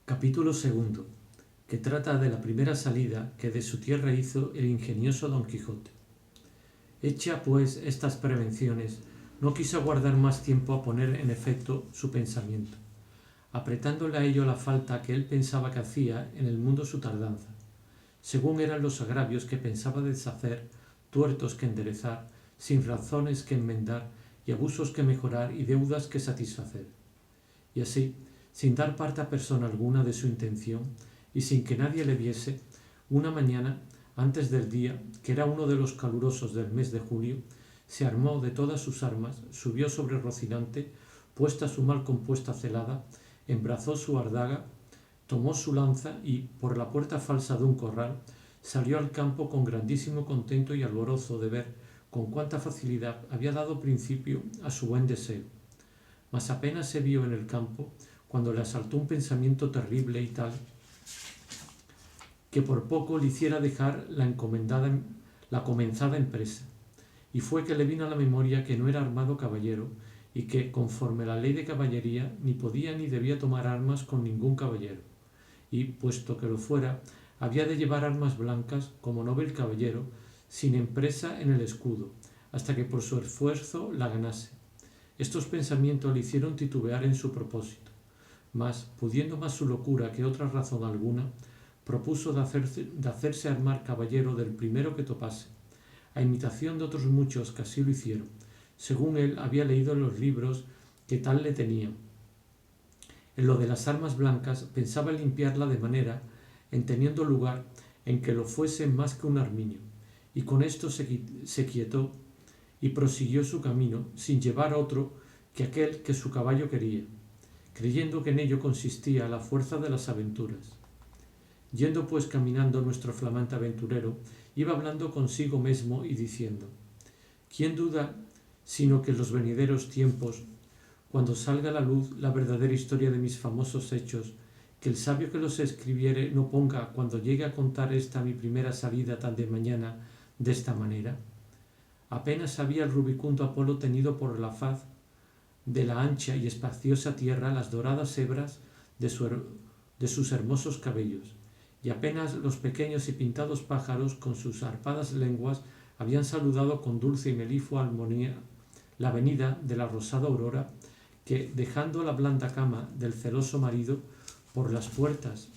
Capítulo segundo, que trata de la primera salida que de su tierra hizo el ingenioso Don Quijote. Hecha pues estas prevenciones, no quiso aguardar más tiempo a poner en efecto su pensamiento, apretándole a ello la falta que él pensaba que hacía en el mundo su tardanza, según eran los agravios que pensaba deshacer, tuertos que enderezar, sin razones que enmendar, y abusos que mejorar y deudas que satisfacer. Y así, sin dar parte a persona alguna de su intención, y sin que nadie le viese, una mañana, antes del día, que era uno de los calurosos del mes de julio, se armó de todas sus armas, subió sobre Rocinante, puesta su mal compuesta celada, embrazó su ardaga, tomó su lanza y, por la puerta falsa de un corral, salió al campo con grandísimo contento y alborozo de ver con cuánta facilidad había dado principio a su buen deseo. Mas apenas se vio en el campo, cuando le asaltó un pensamiento terrible y tal, que por poco le hiciera dejar la comenzada empresa, y fue que le vino a la memoria que no era armado caballero, y que, conforme la ley de caballería, ni podía ni debía tomar armas con ningún caballero, y, puesto que lo fuera, había de llevar armas blancas, como noble caballero, sin empresa en el escudo, hasta que por su esfuerzo la ganase. Estos pensamientos le hicieron titubear en su propósito, mas, pudiendo más su locura que otra razón alguna, propuso de hacerse armar caballero del primero que topase, a imitación de otros muchos que así lo hicieron, según él había leído en los libros que tal le tenían. En lo de las armas blancas pensaba limpiarla de manera, en teniendo lugar, en que lo fuese más que un armiño, y con esto se quietó y prosiguió su camino, sin llevar otro que aquel que su caballo quería, creyendo que en ello consistía la fuerza de las aventuras. Yendo pues caminando nuestro flamante aventurero, iba hablando consigo mesmo y diciendo: ¿Quién duda sino que en los venideros tiempos, cuando salga a la luz la verdadera historia de mis famosos hechos, que el sabio que los escribiere no ponga, cuando llegue a contar esta mi primera salida tan de mañana, de esta manera? Apenas había el rubicundo Apolo tenido por la faz de la ancha y espaciosa tierra las doradas hebras de sus hermosos cabellos, y apenas los pequeños y pintados pájaros con sus arpadas lenguas habían saludado con dulce y meliflua armonía la venida de la rosada aurora, que, dejando la blanda cama del celoso marido por las puertas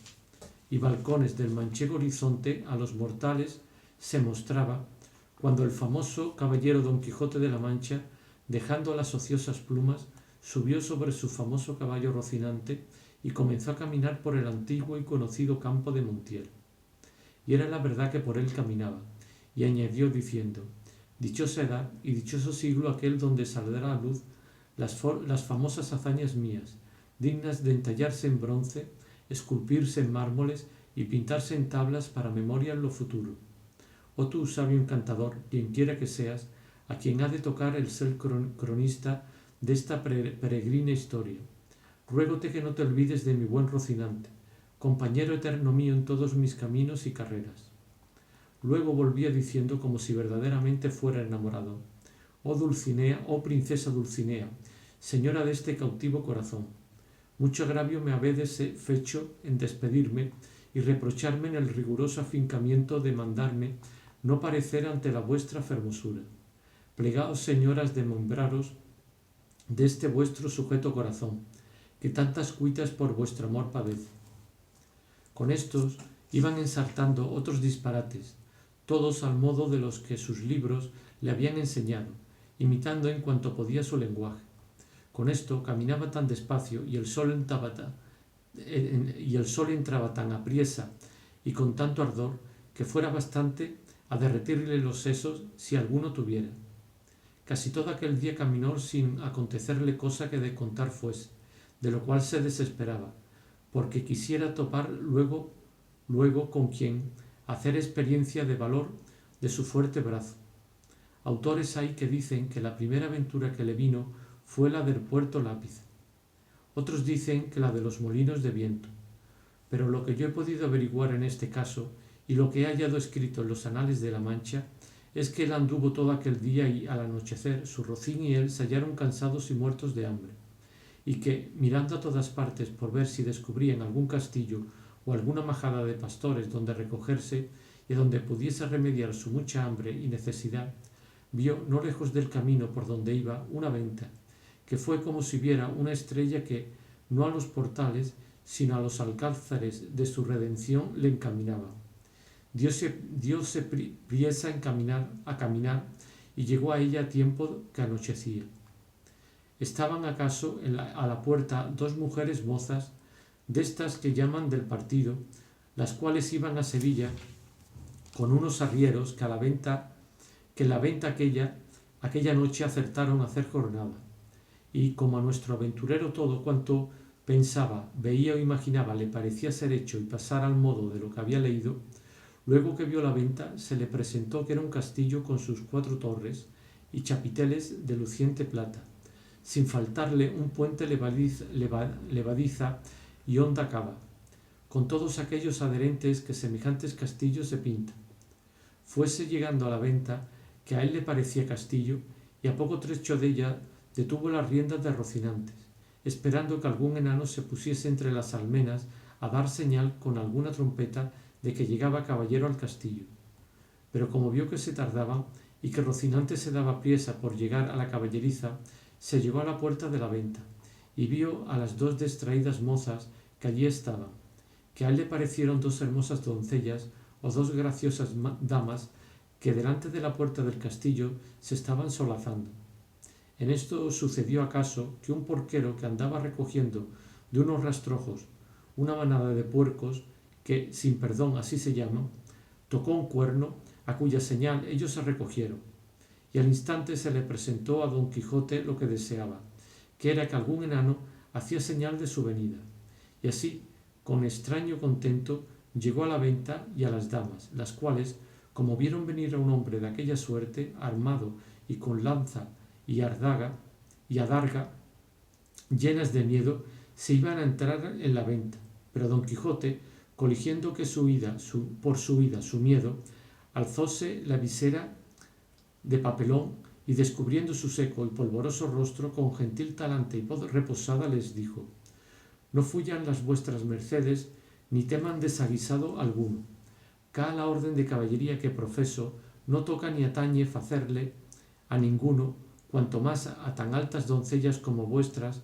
y balcones del manchego horizonte a los mortales, se mostraba, cuando el famoso caballero Don Quijote de la Mancha, dejando las ociosas plumas, subió sobre su famoso caballo Rocinante y comenzó a caminar por el antiguo y conocido campo de Montiel. Y era la verdad que por él caminaba, y añadió diciendo: dichosa edad y dichoso siglo aquel donde saldrá a luz las famosas hazañas mías, dignas de entallarse en bronce, esculpirse en mármoles y pintarse en tablas para memoria en lo futuro. Oh tú, sabio encantador, quien quiera que seas, a quien ha de tocar el ser cronista de esta peregrina historia, ruégote que no te olvides de mi buen Rocinante, compañero eterno mío en todos mis caminos y carreras. Luego volvía diciendo, como si verdaderamente fuera enamorado: oh Dulcinea, oh princesa Dulcinea, señora de este cautivo corazón, mucho agravio me habedes fecho en despedirme y reprocharme en el riguroso afincamiento de mandarme no parecer ante la vuestra fermosura. Plegaos, señoras, de membraros de este vuestro sujeto corazón, que tantas cuitas por vuestro amor padece. Con estos iban ensartando otros disparates, todos al modo de los que sus libros le habían enseñado, imitando en cuanto podía su lenguaje. Con esto caminaba tan despacio y el sol entraba tan apriesa y con tanto ardor que fuera bastante a derretirle los sesos si alguno tuviera. Casi todo aquel día caminó sin acontecerle cosa que de contar fuese, de lo cual se desesperaba, porque quisiera topar luego con quien hacer experiencia de valor de su fuerte brazo. Autores hay que dicen que la primera aventura que le vino fue la del Puerto Lápiz. Otros dicen que la de los molinos de viento. Pero lo que yo he podido averiguar en este caso, y lo que he hallado escrito en los anales de la Mancha, es que él anduvo todo aquel día y, al anochecer, su rocín y él se hallaron cansados y muertos de hambre, y que, mirando a todas partes por ver si descubrían algún castillo o alguna majada de pastores donde recogerse y donde pudiese remediar su mucha hambre y necesidad, vio no lejos del camino por donde iba una venta, que fue como si viera una estrella que, no a los portales, sino a los alcázares de su redención le encaminaba. Diose priesa a caminar y llegó a ella a tiempo que anochecía. Estaban acaso a la puerta dos mujeres mozas, de estas que llaman del partido, las cuales iban a Sevilla con unos arrieros que la venta aquella noche acertaron a hacer jornada. Y como a nuestro aventurero todo cuanto pensaba, veía o imaginaba le parecía ser hecho y pasar al modo de lo que había leído, luego que vio la venta se le presentó que era un castillo con sus 4 torres y chapiteles de luciente plata, sin faltarle un puente levadiza y honda cava, con todos aquellos adherentes que semejantes castillos se pintan. Fuese llegando a la venta que a él le parecía castillo, y a poco trecho de ella detuvo las riendas de Rocinantes, esperando que algún enano se pusiese entre las almenas a dar señal con alguna trompeta de que llegaba caballero al castillo. Pero como vio que se tardaban y que Rocinante se daba priesa por llegar a la caballeriza, se llegó a la puerta de la venta y vio a las 2 distraídas mozas que allí estaban, que a él le parecieron 2 hermosas doncellas o 2 graciosas damas que delante de la puerta del castillo se estaban solazando. En esto sucedió acaso que un porquero que andaba recogiendo de unos rastrojos una manada de puercos, que sin perdón así se llaman, tocó un cuerno, a cuya señal ellos se recogieron, y al instante se le presentó a Don Quijote lo que deseaba, que era que algún enano hacía señal de su venida, y así, con extraño contento, llegó a la venta y a las damas, las cuales, como vieron venir a un hombre de aquella suerte, armado y con lanza y adarga, llenas de miedo, se iban a entrar en la venta. Pero Don Quijote, coligiendo que por su huida su miedo, alzóse la visera de papelón y descubriendo su seco y polvoroso rostro, con gentil talante y voz reposada les dijo: «No fuyan las vuestras mercedes, ni teman desaguisado alguno. Cá la orden de caballería que profeso no toca ni atañe facerle a ninguno, cuanto más a tan altas doncellas como vuestras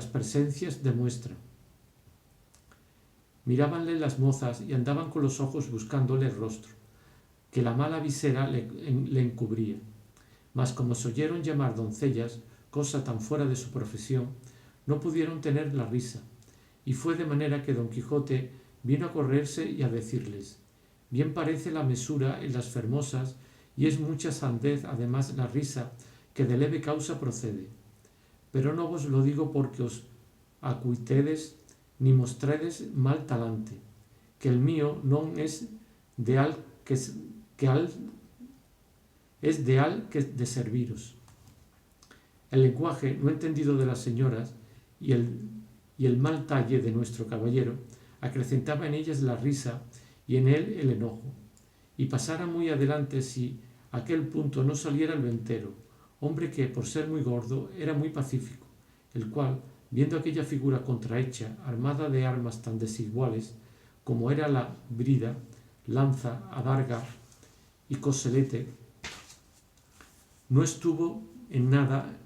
presencias demuestran». Mirábanle las mozas y andaban con los ojos buscándole el rostro, que la mala visera le encubría. Mas como se oyeron llamar doncellas, cosa tan fuera de su profesión, no pudieron tener la risa, y fue de manera que Don Quijote vino a correrse y a decirles: «Bien parece la mesura en las fermosas, y es mucha sandez además la risa, que de leve causa procede. Pero no vos lo digo porque os acuitedes ni mostredes mal talante, que el mío non es de al que de serviros». El lenguaje no entendido de las señoras y el mal talle de nuestro caballero acrecentaba en ellas la risa y en él el enojo, y pasara muy adelante si a aquel punto no saliera el ventero, hombre que, por ser muy gordo, era muy pacífico, el cual, viendo aquella figura contrahecha, armada de armas tan desiguales como era la brida, lanza, adarga y coselete, no estuvo en nada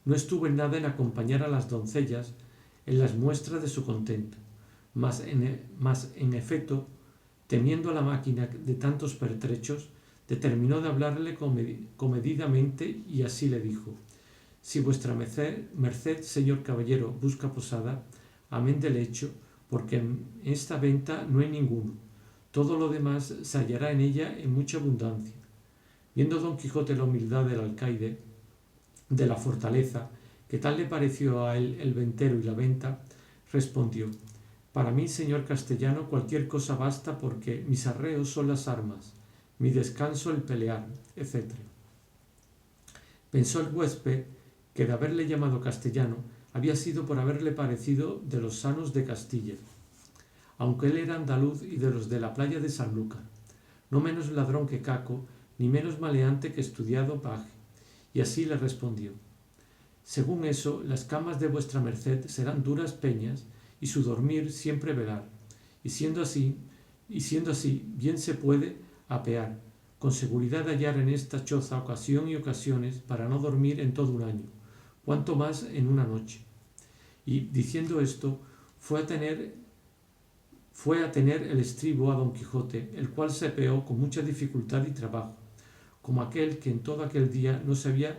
en acompañar a las doncellas en las muestras de su contento, mas en efecto, temiendo la máquina de tantos pertrechos, determinó de hablarle comedidamente, y así le dijo: «Si vuestra merced, señor caballero, busca posada, amén del hecho, porque en esta venta no hay ninguno, todo lo demás se hallará en ella en mucha abundancia». Viendo Don Quijote la humildad del alcaide de la fortaleza, que tal le pareció a él el ventero y la venta, respondió: «Para mí, señor castellano, cualquier cosa basta, porque mis arreos son las armas, mi descanso el pelear, etc». Pensó el huésped que de haberle llamado castellano había sido por haberle parecido de los sanos de Castilla, aunque él era andaluz y de los de la playa de Sanlúcar, no menos ladrón que Caco, ni menos maleante que estudiado paje, y así le respondió: Según eso, las camas de vuestra merced serán duras peñas, y su dormir siempre velar. Y siendo así, bien se puede apear, con seguridad hallar en esta choza ocasión y ocasiones para no dormir en todo un año, cuanto más en una noche. Y diciendo esto, fue a tener el estribo a Don Quijote, el cual se apeó con mucha dificultad y trabajo, como aquel que en todo aquel día no se había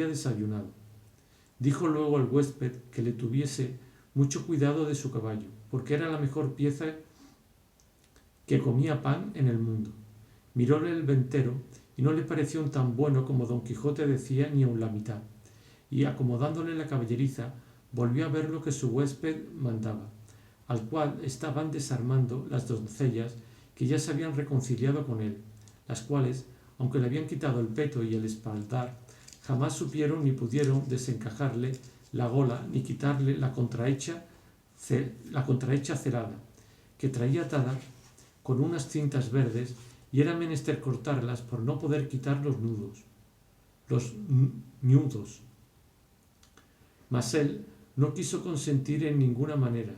desayunado. Dijo luego al huésped que le tuviese mucho cuidado de su caballo, porque era la mejor pieza que comía pan en el mundo. Miróle el ventero y no le pareció tan bueno como Don Quijote decía, ni aun la mitad, y acomodándole la caballeriza volvió a ver lo que su huésped mandaba, al cual estaban desarmando las doncellas que ya se habían reconciliado con él, las cuales, aunque le habían quitado el peto y el espaldar, jamás supieron ni pudieron desencajarle la gola ni quitarle la contrahecha cerada, que traía atada con unas cintas verdes, y era menester cortarlas por no poder quitar los ñudos. Mas él no quiso consentir en ninguna manera,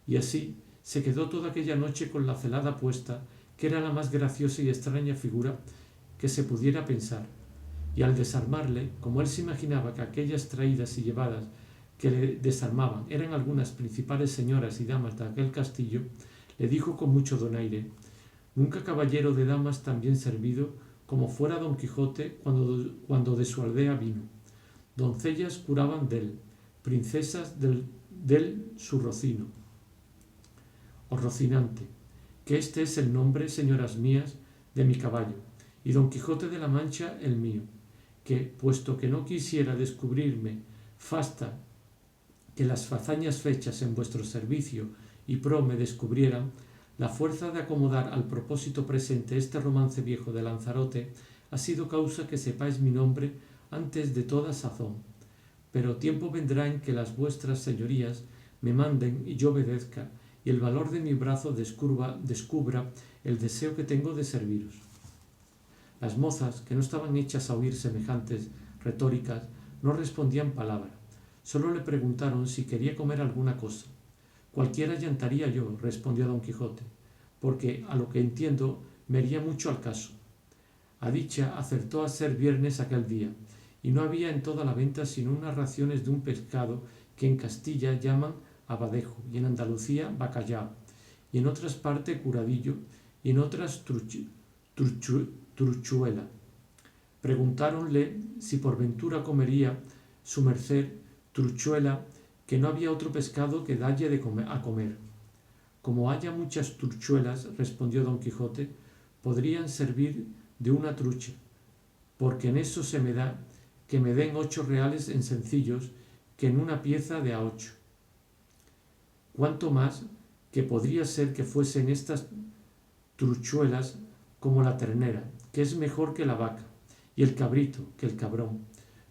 y así se quedó toda aquella noche con la celada puesta, que era la más graciosa y extraña figura que se pudiera pensar. Y al desarmarle, como él se imaginaba que aquellas traídas y llevadas que le desarmaban eran algunas principales señoras y damas de aquel castillo, le dijo con mucho donaire: nunca caballero de damas tan bien servido como fuera Don Quijote cuando de su aldea vino. Doncellas curaban dél, princesas del su rocino, o Rocinante, que este es el nombre, señoras mías, de mi caballo, y Don Quijote de la Mancha el mío, que, puesto que no quisiera descubrirme fasta que las fazañas fechas en vuestro servicio y pro me descubrieran, la fuerza de acomodar al propósito presente este romance viejo de Lanzarote ha sido causa que sepáis mi nombre antes de toda sazón. Pero tiempo vendrá en que las vuestras señorías me manden y yo obedezca, y el valor de mi brazo descubra el deseo que tengo de serviros. Las mozas, que no estaban hechas a oír semejantes retóricas, no respondían palabra. Solo le preguntaron si quería comer alguna cosa. Cualquiera llantaría yo, respondió Don Quijote, porque a lo que entiendo me haría mucho al caso. A dicha acertó a ser viernes aquel día, y no había en toda la venta sino unas raciones de un pescado que en Castilla llaman abadejo, y en Andalucía bacallao, y en otras partes curadillo, y en otras truchuela. Preguntáronle si por ventura comería su merced truchuela, que no había otro pescado que dalle a comer. Como haya muchas truchuelas, respondió Don Quijote, podrían servir de una trucha, porque en eso se me da que me den 8 reales en sencillos que en una pieza de a 8. Cuanto más que podría ser que fuesen estas truchuelas como la ternera, que es mejor que la vaca, y el cabrito que el cabrón,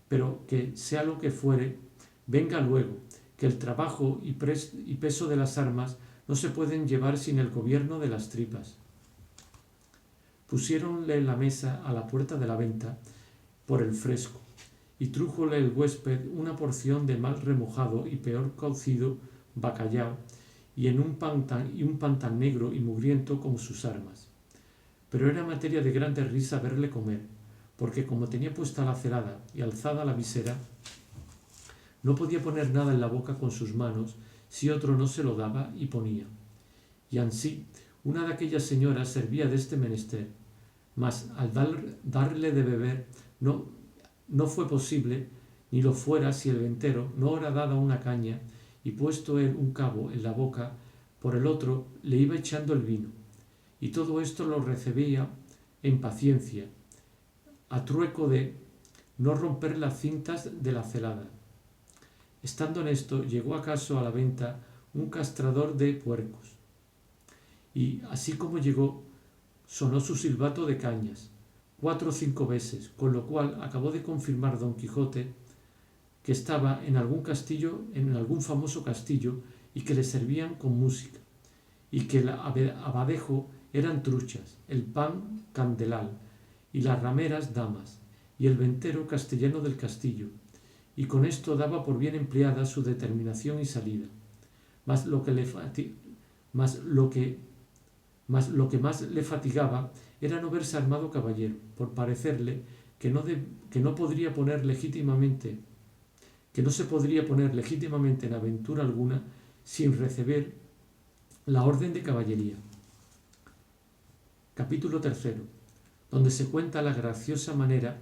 pero que sea lo que fuere, venga luego, que el trabajo y peso de las armas no se pueden llevar sin el gobierno de las tripas. Pusiéronle la mesa a la puerta de la venta por el fresco, y trújole el huésped una porción de mal remojado y peor cocido bacallao, y un pan tan negro y mugriento como sus armas. Pero era materia de grande risa verle comer, porque como tenía puesta la celada y alzada la visera, no podía poner nada en la boca con sus manos si otro no se lo daba y ponía. Y ansí una de aquellas señoras servía de este menester, mas al darle de beber no fue posible, ni lo fuera si el ventero no era dada una caña y puesto él un cabo en la boca, por el otro le iba echando el vino. Y todo esto lo recibía en paciencia, a trueco de no romper las cintas de la celada. Estando en esto, llegó acaso a la venta un castrador de puercos, y así como llegó, sonó su silbato de cañas 4 o 5 veces, con lo cual acabó de confirmar Don Quijote que estaba en algún famoso castillo, y que le servían con música, y que el abadejo eran truchas, el pan candelal, y las rameras damas, y el ventero castellano del castillo, y con esto daba por bien empleada su determinación y salida. Mas lo que más le fatigaba era no verse armado caballero, por parecerle que no se podría poner legítimamente en aventura alguna sin recibir la orden de caballería. Capítulo 3, donde se cuenta la graciosa manera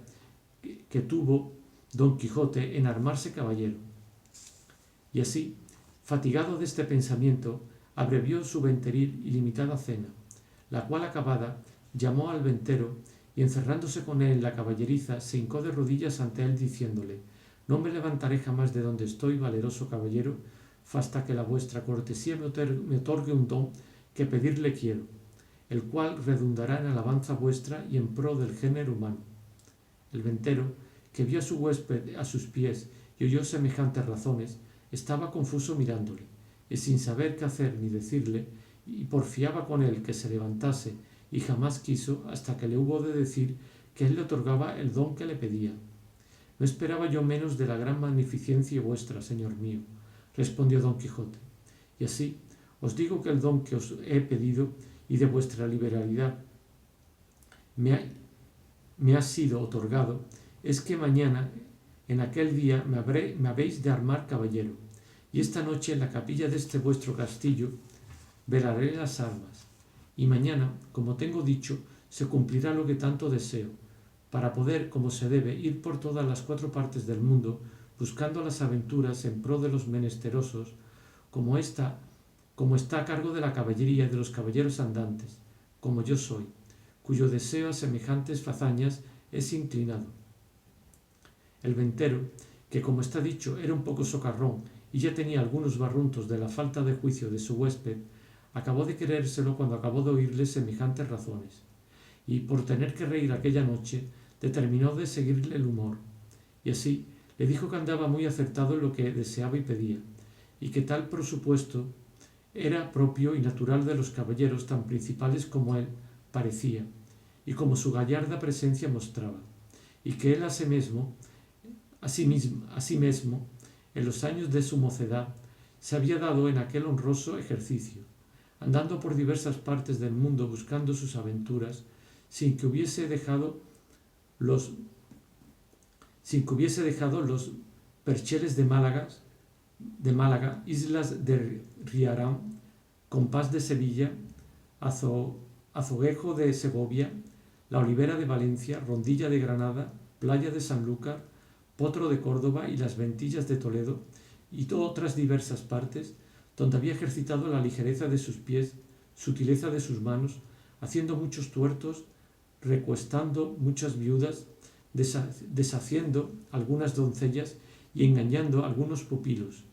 que tuvo Don Quijote en armarse caballero. Y así, fatigado de este pensamiento, abrevió su venteril y limitada cena, la cual acabada, llamó al ventero y encerrándose con él en la caballeriza, se hincó de rodillas ante él diciéndole: no me levantaré jamás de donde estoy, valeroso caballero, hasta que la vuestra cortesía me otorgue un don que pedirle quiero, el cual redundará en alabanza vuestra y en pro del género humano. El ventero, que vio a su huésped a sus pies y oyó semejantes razones, estaba confuso mirándole, y sin saber qué hacer ni decirle, y porfiaba con él que se levantase, y jamás quiso hasta que le hubo de decir que él le otorgaba el don que le pedía. No esperaba yo menos de la gran magnificencia vuestra, señor mío, respondió Don Quijote, y así os digo que el don que os he pedido y de vuestra liberalidad me ha sido otorgado es que mañana, en aquel día, me habéis de armar caballero, y esta noche en la capilla de este vuestro castillo velaré las armas, y mañana, como tengo dicho, se cumplirá lo que tanto deseo, para poder, como se debe, ir por todas las 4 partes del mundo, buscando las aventuras en pro de los menesterosos, como está a cargo de la caballería de los caballeros andantes, como yo soy, cuyo deseo a semejantes fazañas es inclinado. El ventero, que como está dicho era un poco socarrón y ya tenía algunos barruntos de la falta de juicio de su huésped, acabó de querérselo cuando acabó de oírle semejantes razones, y por tener que reír aquella noche, determinó de seguirle el humor, y así le dijo que andaba muy acertado en lo que deseaba y pedía, y que tal presupuesto era propio y natural de los caballeros tan principales como él parecía, y como su gallarda presencia mostraba, y que él asimismo, en los años de su mocedad, se había dado en aquel honroso ejercicio, andando por diversas partes del mundo buscando sus aventuras, sin que hubiese dejado los percheles de Málaga, islas de Riarán, Compás de Sevilla, Azoguejo de Segovia, la Olivera de Valencia, Rondilla de Granada, Playa de Sanlúcar, Potro de Córdoba y las Ventillas de Toledo, y otras diversas partes, donde había ejercitado la ligereza de sus pies, sutileza de sus manos, haciendo muchos tuertos, recuestando muchas viudas, deshaciendo algunas doncellas y engañando a algunos pupilos,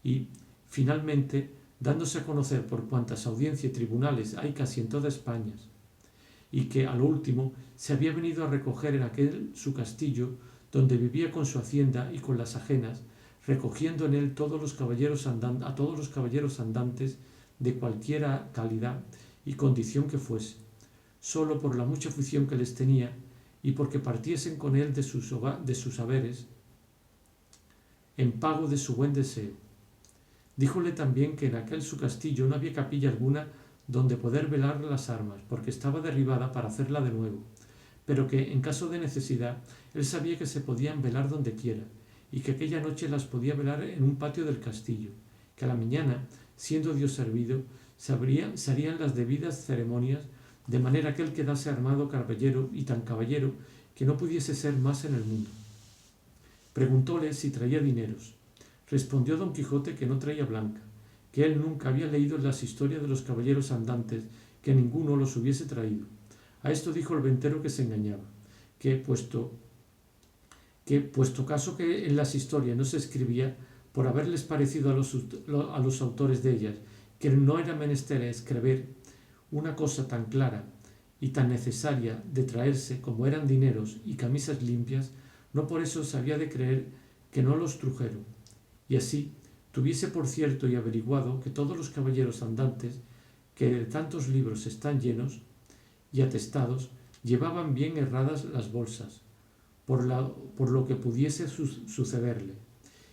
y, finalmente, dándose a conocer por cuantas audiencias y tribunales hay casi en toda España, y que, a lo último, se había venido a recoger en aquel su castillo, donde vivía con su hacienda y con las ajenas, recogiendo en él a todos los caballeros andantes de cualquiera calidad y condición que fuese, solo por la mucha afición que les tenía y porque partiesen con él de sus haberes en pago de su buen deseo. Díjole también que en aquel su castillo no había capilla alguna donde poder velar las armas, porque estaba derribada para hacerla de nuevo, pero que en caso de necesidad él sabía que se podían velar donde quiera, y que aquella noche las podía velar en un patio del castillo, que a la mañana, siendo Dios servido, se harían las debidas ceremonias, de manera que él quedase armado caballero y tan caballero que no pudiese ser más en el mundo. Preguntóle si traía dineros. Respondió Don Quijote que no traía blanca, que él nunca había leído en las historias de los caballeros andantes que ninguno los hubiese traído. A esto dijo el ventero que se engañaba, que puesto caso que en las historias no se escribía, por haberles parecido a los autores de ellas que no era menester escribir una cosa tan clara y tan necesaria de traerse como eran dineros y camisas limpias, no por eso se había de creer que no los trujeron, y así tuviese por cierto y averiguado que todos los caballeros andantes, que de tantos libros están llenos y atestados, Llevaban bien herradas las bolsas, por lo que pudiese sucederle,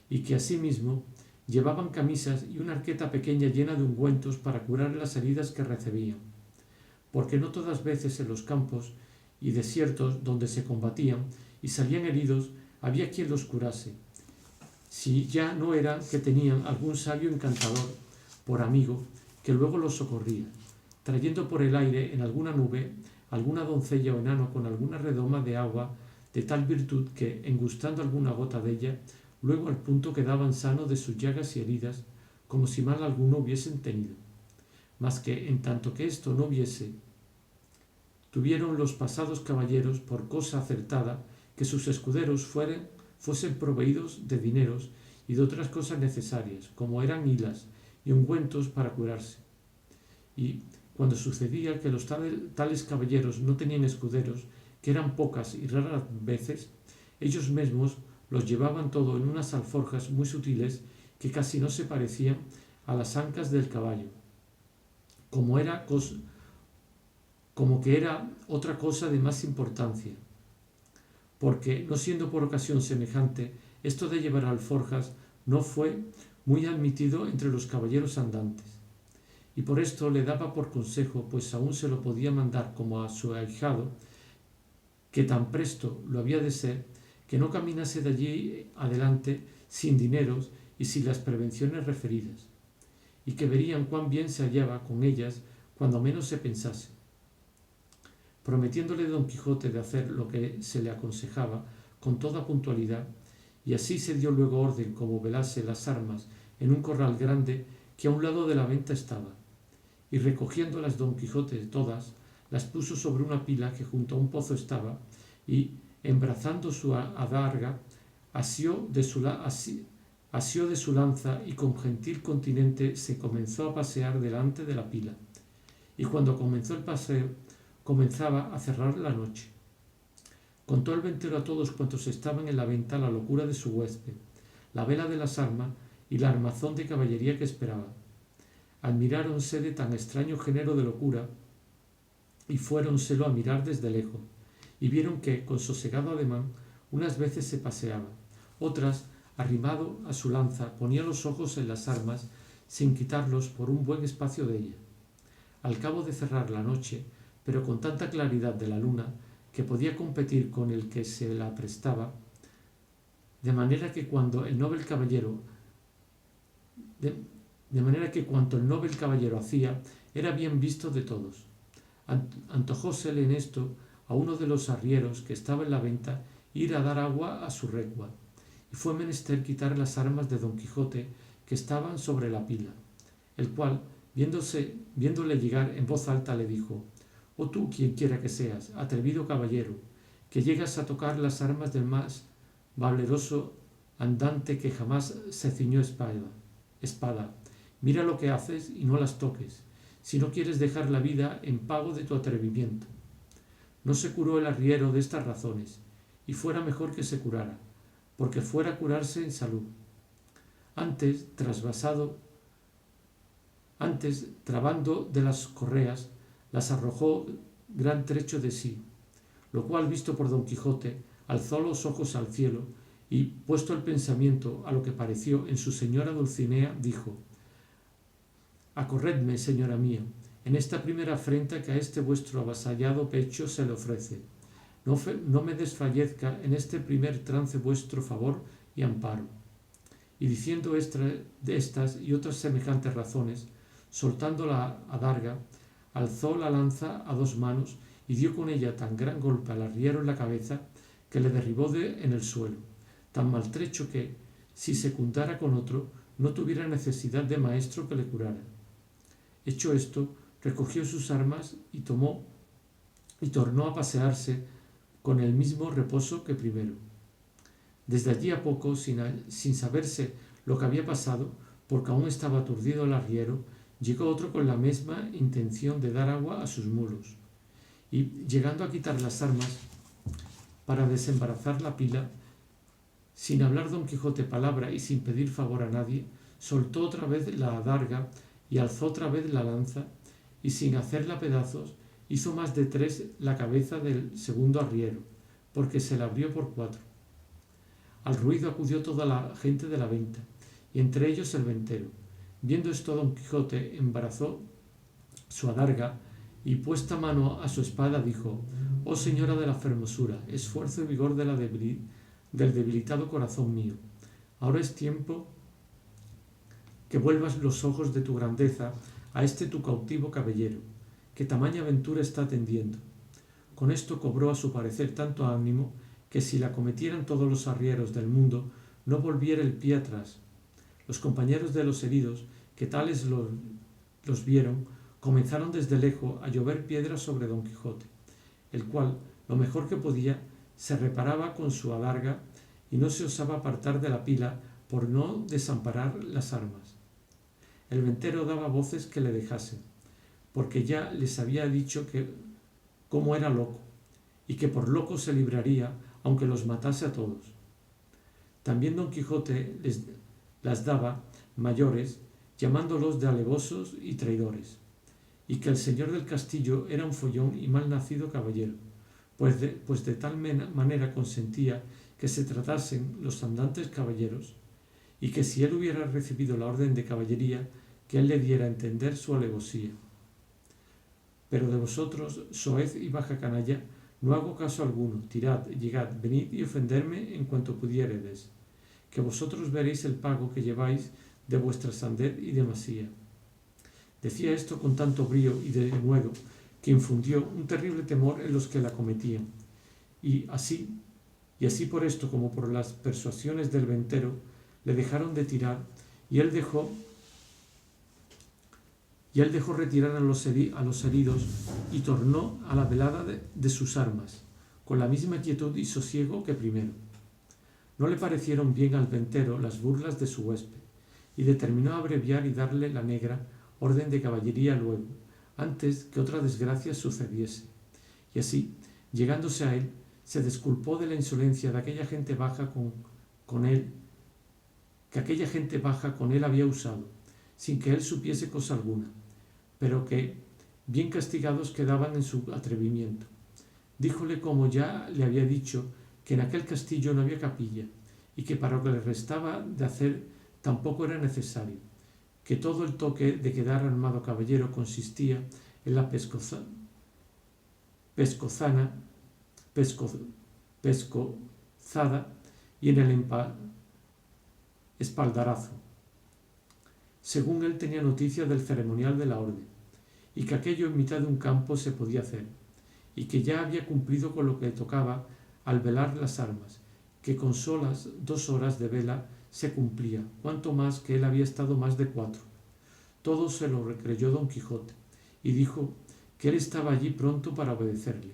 y que asimismo llevaban camisas y una arqueta pequeña llena de ungüentos para curar las heridas que recibían, porque no todas veces en los campos y desiertos donde se combatían y salían heridos había quien los curase, si ya no era que tenían algún sabio encantador por amigo que luego los socorría, trayendo por el aire en alguna nube alguna doncella o enano con alguna redoma de agua de tal virtud que, engustando alguna gota de ella, luego al punto quedaban sanos de sus llagas y heridas, como si mal alguno hubiesen tenido. Mas que, en tanto que esto no hubiese, tuvieron los pasados caballeros por cosa acertada que sus escuderos fuesen proveídos de dineros y de otras cosas necesarias, como eran hilas y ungüentos para curarse. Y cuando sucedía que los tales caballeros no tenían escuderos, que eran pocas y raras veces, ellos mismos los llevaban todo en unas alforjas muy sutiles que casi no se parecían a las ancas del caballo, como que era otra cosa de más importancia, porque, no siendo por ocasión semejante, esto de llevar alforjas no fue muy admitido entre los caballeros andantes, y por esto le daba por consejo, pues aún se lo podía mandar como a su ahijado, que tan presto lo había de ser, que no caminase de allí adelante sin dineros y sin las prevenciones referidas, y que verían cuán bien se hallaba con ellas cuando menos se pensase. Prometiéndole don Quijote de hacer lo que se le aconsejaba con toda puntualidad, y así se dio luego orden como velase las armas en un corral grande que a un lado de la venta estaba, y recogiéndolas don Quijote todas, las puso sobre una pila que junto a un pozo estaba, y, embrazando su adarga, asió de su lanza y con gentil continente se comenzó a pasear delante de la pila, y cuando comenzó el paseo, comenzaba a cerrar la noche. Contó el ventero a todos cuantos estaban en la venta la locura de su huésped, la vela de las armas y la armazón de caballería que esperaba. Admiráronse de tan extraño género de locura y fuéronselo a mirar desde lejos, y vieron que, con sosegado ademán, unas veces se paseaba, otras, arrimado a su lanza, ponía los ojos en las armas sin quitarlos por un buen espacio de ella. Al cabo de cerrar la noche, pero con tanta claridad de la luna, que podía competir con el que se la prestaba, de manera que cuanto el noble caballero hacía era bien visto de todos. Antojósele en esto a uno de los arrieros que estaba en la venta ir a dar agua a su recua, y fue menester quitar las armas de don Quijote que estaban sobre la pila, el cual, viéndole llegar en voz alta, le dijo: «Oh tú, quien quiera que seas, atrevido caballero, que llegas a tocar las armas del más valeroso andante que jamás se ciñó espada, mira lo que haces y no las toques, si no quieres dejar la vida en pago de tu atrevimiento». No se curó el arriero de estas razones, y fuera mejor que se curara, porque fuera a curarse en salud. Antes, trabando de las correas, las arrojó gran trecho de sí, lo cual, visto por don Quijote, alzó los ojos al cielo y, puesto el pensamiento a lo que pareció en su señora Dulcinea, dijo: «Acorredme, señora mía, en esta primera afrenta que a este vuestro avasallado pecho se le ofrece. No me desfallezca en este primer trance vuestro favor y amparo». Y diciendo de estas y otras semejantes razones, soltando la adarga, alzó la lanza a dos manos y dio con ella tan gran golpe al arriero en la cabeza que le derribó en el suelo, tan maltrecho que, si secundara con otro, no tuviera necesidad de maestro que le curara. Hecho esto, recogió sus armas y tornó a pasearse con el mismo reposo que primero. Desde allí a poco, sin saberse lo que había pasado, porque aún estaba aturdido el arriero, llegó otro con la misma intención de dar agua a sus mulos, y llegando a quitar las armas para desembarazar la pila, sin hablar don Quijote palabra y sin pedir favor a nadie, soltó otra vez la adarga y alzó otra vez la lanza, y sin hacerla pedazos hizo más de 3 la cabeza del segundo arriero, porque se la abrió por 4. Al ruido acudió toda la gente de la venta, y entre ellos el ventero. Viendo esto, Don Quijote embarazó su adarga y puesta mano a su espada dijo: «Oh señora de la fermosura, esfuerzo y vigor del debilitado corazón mío, ahora es tiempo que vuelvas los ojos de tu grandeza a este tu cautivo caballero, que tamaña aventura está atendiendo». Con esto cobró a su parecer tanto ánimo que si la cometieran todos los arrieros del mundo no volviera el pie atrás. Los compañeros de los heridos, que tales los vieron, comenzaron desde lejos a llover piedras sobre Don Quijote, el cual, lo mejor que podía, se reparaba con su adarga y no se osaba apartar de la pila por no desamparar las armas. El ventero daba voces que le dejasen, porque ya les había dicho que cómo era loco, y que por loco se libraría aunque los matase a todos. También Don Quijote las daba mayores, llamándolos de alevosos y traidores, y que el señor del castillo era un follón y mal nacido caballero, pues de tal manera consentía que se tratasen los andantes caballeros, y que si él hubiera recibido la orden de caballería, que él le diera a entender su alevosía. Pero de vosotros, soez y baja canalla, no hago caso alguno. Tirad, llegad, venid y ofenderme en cuanto pudiéredes, que vosotros veréis el pago que lleváis de vuestra sandez y demasía. Decía esto con tanto brío y denuedo que infundió un terrible temor en los que la cometían. Y así por esto como por las persuasiones del ventero, le dejaron de tirar, y él dejó retirar a los heridos y tornó a la velada de sus armas, con la misma quietud y sosiego que primero. No le parecieron bien al ventero las burlas de su huésped, y determinó abreviar y darle la negra orden de caballería luego, antes que otra desgracia sucediese. Y así, llegándose a él, se disculpó de la insolencia de aquella gente baja que aquella gente baja con él había usado, sin que él supiese cosa alguna, pero que bien castigados quedaban en su atrevimiento. Díjole, como ya le había dicho, que en aquel castillo no había capilla, y que para lo que le restaba de hacer tampoco era necesario, que todo el toque de quedar armado caballero consistía en la pescozada y en el espaldarazo, según él tenía noticia del ceremonial de la orden, y que aquello en mitad de un campo se podía hacer, y que ya había cumplido con lo que tocaba al velar las armas, que con solas 2 horas de vela se cumplía, cuanto más que él había estado más de 4. Todo se lo recreyó Don Quijote, y dijo que él estaba allí pronto para obedecerle,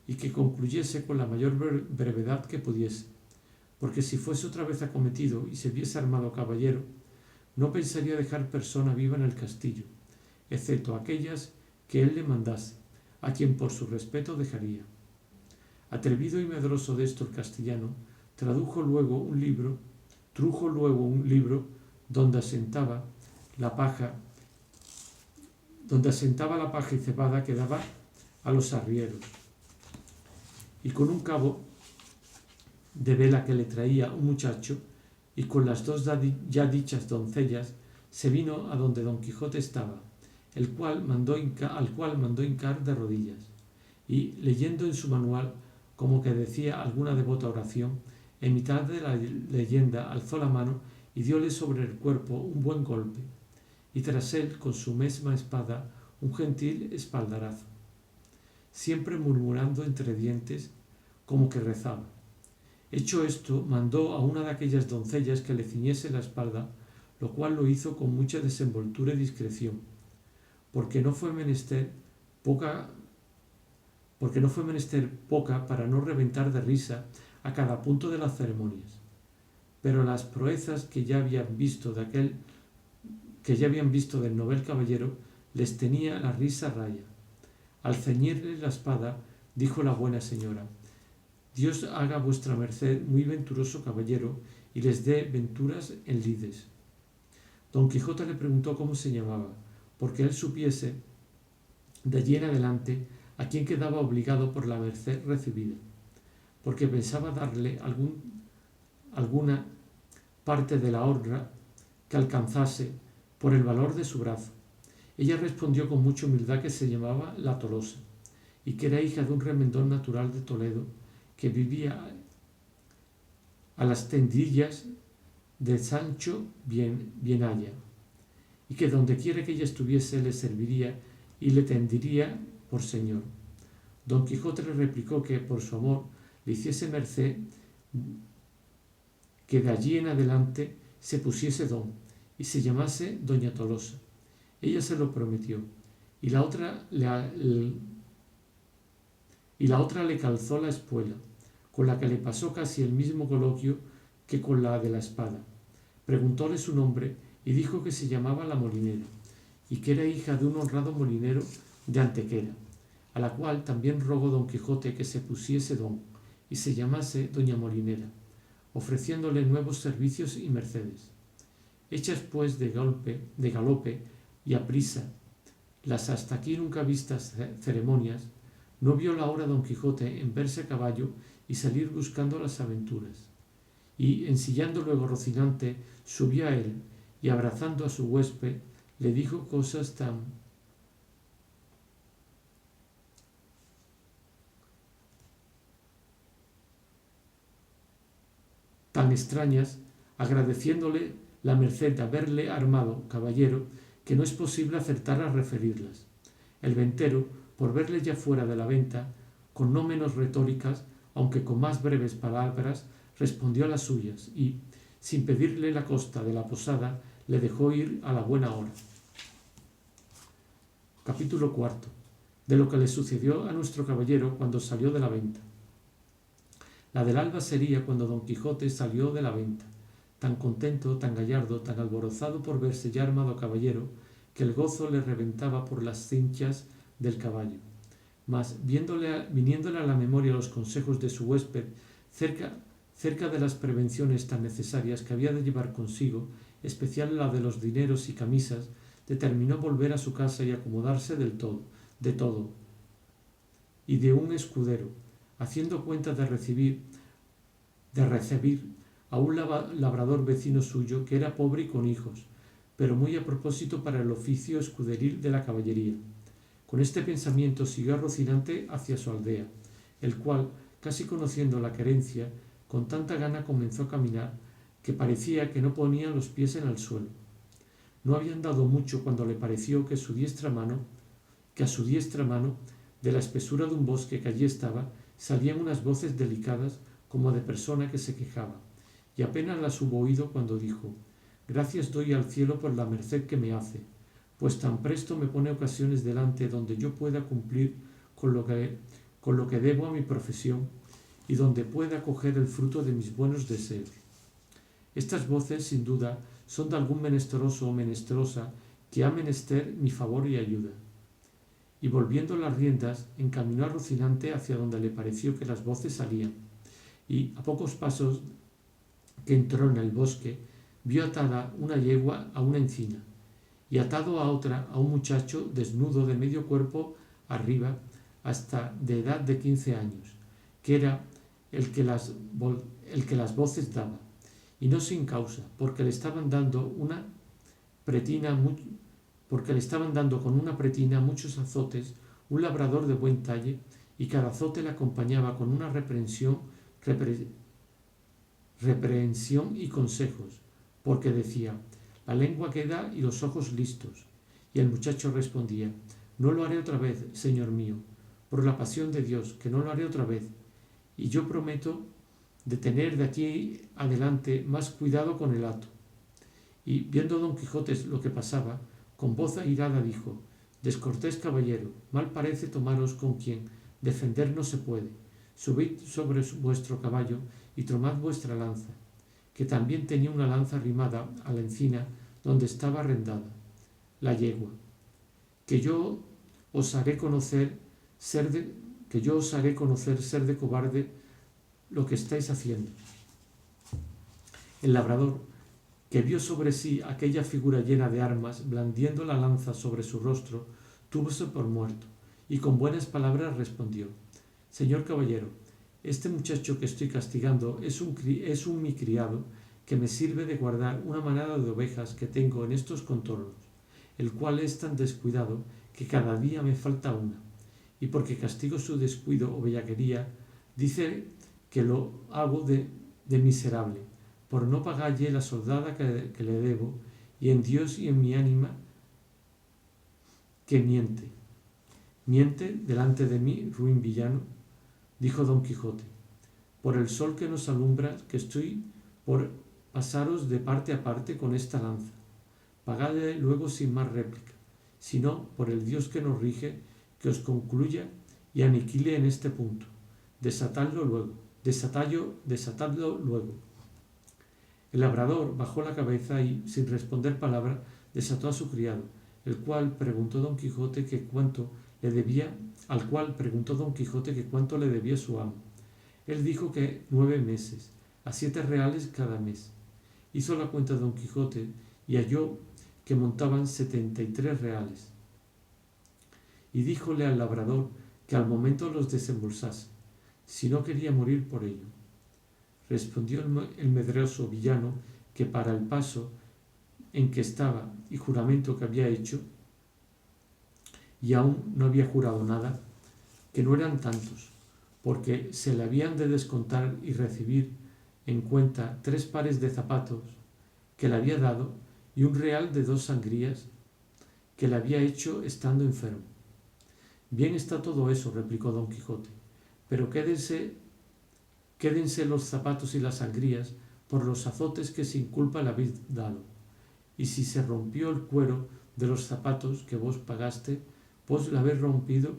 y que concluyese con la mayor brevedad que pudiese, porque si fuese otra vez acometido y se viese armado caballero, no pensaría dejar persona viva en el castillo, excepto aquellas que él le mandase, a quien por su respeto dejaría. Atrevido y medroso de esto el castellano, trujo luego un libro donde asentaba la paja y cebada que daba a los arrieros, y con un cabo de vela que le traía un muchacho, y con las 2 ya dichas doncellas, se vino a donde Don Quijote estaba, al cual mandó hincar de rodillas, y leyendo en su manual, como que decía alguna devota oración, en mitad de la leyenda alzó la mano y dióle sobre el cuerpo un buen golpe, y tras él con su mesma espada un gentil espaldarazo, siempre murmurando entre dientes como que rezaba. Hecho esto, mandó a una de aquellas doncellas que le ciñese la espalda, lo cual lo hizo con mucha desenvoltura y discreción, porque no fue menester poca para no reventar de risa a cada punto de las ceremonias. Pero las proezas que ya habían visto del novel caballero les tenía la risa a raya. Al ceñirle la espada, dijo la buena señora: «Dios haga vuestra merced muy venturoso caballero y les dé venturas en lides». Don Quijote le preguntó cómo se llamaba, porque él supiese de allí en adelante a quien quedaba obligado por la merced recibida, porque pensaba darle alguna parte de la honra que alcanzase por el valor de su brazo. Ella respondió con mucha humildad que se llamaba La Tolosa y que era hija de un remendón natural de Toledo que vivía a las tendillas de Sancho Bienaya, y que donde quiera que ella estuviese le serviría y le tendría por señor. Don Quijote le replicó que por su amor le hiciese merced que de allí en adelante se pusiese don y se llamase Doña Tolosa. Ella se lo prometió, y la otra le calzó la espuela, con la que le pasó casi el mismo coloquio que con la de la espada. Preguntóle su nombre y dijo que se llamaba La Molinera y que era hija de un honrado molinero de Antequera, a la cual también rogó Don Quijote que se pusiese don y se llamase Doña Molinera, ofreciéndole nuevos servicios y mercedes. Hechas pues de galope y a prisa las hasta aquí nunca vistas ceremonias, no vio la hora Don Quijote en verse a caballo y salir buscando las aventuras. Y ensillando luego Rocinante, subió a él y abrazando a su huésped le dijo cosas tan extrañas, agradeciéndole la merced de haberle armado caballero, que no es posible acertar a referirlas. El ventero, por verle ya fuera de la venta, con no menos retóricas, aunque con más breves palabras, respondió a las suyas y, sin pedirle la costa de la posada, le dejó ir a la buena hora. Capítulo IV. De lo que le sucedió a nuestro caballero cuando salió de la venta. La del alba sería cuando Don Quijote salió de la venta, tan contento, tan gallardo, tan alborozado por verse ya armado caballero, que el gozo le reventaba por las cinchas del caballo. Mas, viniéndole a la memoria los consejos de su huésped, cerca de las prevenciones tan necesarias que había de llevar consigo, especial la de los dineros y camisas, determinó volver a su casa y acomodarse de todo, y de un escudero, haciendo cuenta de recibir a un labrador vecino suyo que era pobre y con hijos, pero muy a propósito para el oficio escuderil de la caballería. Con este pensamiento siguió a Rocinante hacia su aldea, el cual, casi conociendo la querencia, con tanta gana comenzó a caminar que parecía que no ponía los pies en el suelo. No había andado mucho cuando le pareció que a su diestra mano, de la espesura de un bosque que allí estaba, salían unas voces delicadas como de persona que se quejaba, y apenas las hubo oído cuando dijo: «Gracias doy al cielo por la merced que me hace, pues tan presto me pone ocasiones delante donde yo pueda cumplir con lo que debo a mi profesión y donde pueda coger el fruto de mis buenos deseos». Estas voces, sin duda, son de algún menesteroso o menesterosa que ha menester mi favor y ayuda. Y volviendo las riendas, encaminó a Rocinante hacia donde le pareció que las voces salían, y a pocos pasos que entró en el bosque, vio atada una yegua a una encina, y atado a otra a un muchacho desnudo de medio cuerpo arriba, hasta de edad de 15 años, que era el que las voces daba, y no sin causa, porque le estaban dando con una pretina muchos azotes, un labrador de buen talle, y cada azote le acompañaba con una reprehensión y consejos, porque decía: «La lengua queda y los ojos listos». Y el muchacho respondía: «No lo haré otra vez, señor mío, por la pasión de Dios, que no lo haré otra vez, y yo prometo de tener de aquí adelante más cuidado con el hato». Y viendo Don Quijote lo que pasaba, con voz airada dijo: «Descortés caballero, mal parece tomaros con quien defender no se puede. Subid sobre vuestro caballo y tomad vuestra lanza», que también tenía una lanza arrimada a la encina donde estaba arrendada la yegua, que yo os haré conocer ser de cobarde lo que estáis haciendo. El labrador, que vio sobre sí aquella figura llena de armas, blandiendo la lanza sobre su rostro, túvose por muerto, y con buenas palabras respondió: Señor caballero, este muchacho que estoy castigando es mi criado que me sirve de guardar una manada de ovejas que tengo en estos contornos, el cual es tan descuidado que cada día me falta una, y porque castigo su descuido o bellaquería, dice que lo hago de miserable, por no pagarle la soldada que le debo, y en Dios y en mi ánima que miente. Miente delante de mí, ruin villano, dijo Don Quijote, por el sol que nos alumbra, que estoy por pasaros de parte a parte con esta lanza. Pagadle luego sin más réplica, sino por el Dios que nos rige, que os concluya y aniquile en este punto. Desatadlo luego. El labrador bajó la cabeza y, sin responder palabra, desató a su criado, el cual preguntó Don Quijote que cuánto le debía su amo. Él dijo que 9 meses, a 7 reales cada mes. Hizo la cuenta Don Quijote y halló que montaban 73 reales. Y díjole al labrador que al momento los desembolsase, si no quería morir por ello. Respondió el medroso villano que para el paso en que estaba y juramento que había hecho, y aún no había jurado nada, que no eran tantos, porque se le habían de descontar y recibir en cuenta 3 pares de zapatos que le había dado y 1 real de 2 sangrías que le había hecho estando enfermo. Bien está todo eso, replicó Don Quijote, pero quédense los zapatos y las sangrías por los azotes que sin culpa le habéis dado. Y si se rompió el cuero de los zapatos que vos pagaste, vos le habéis rompido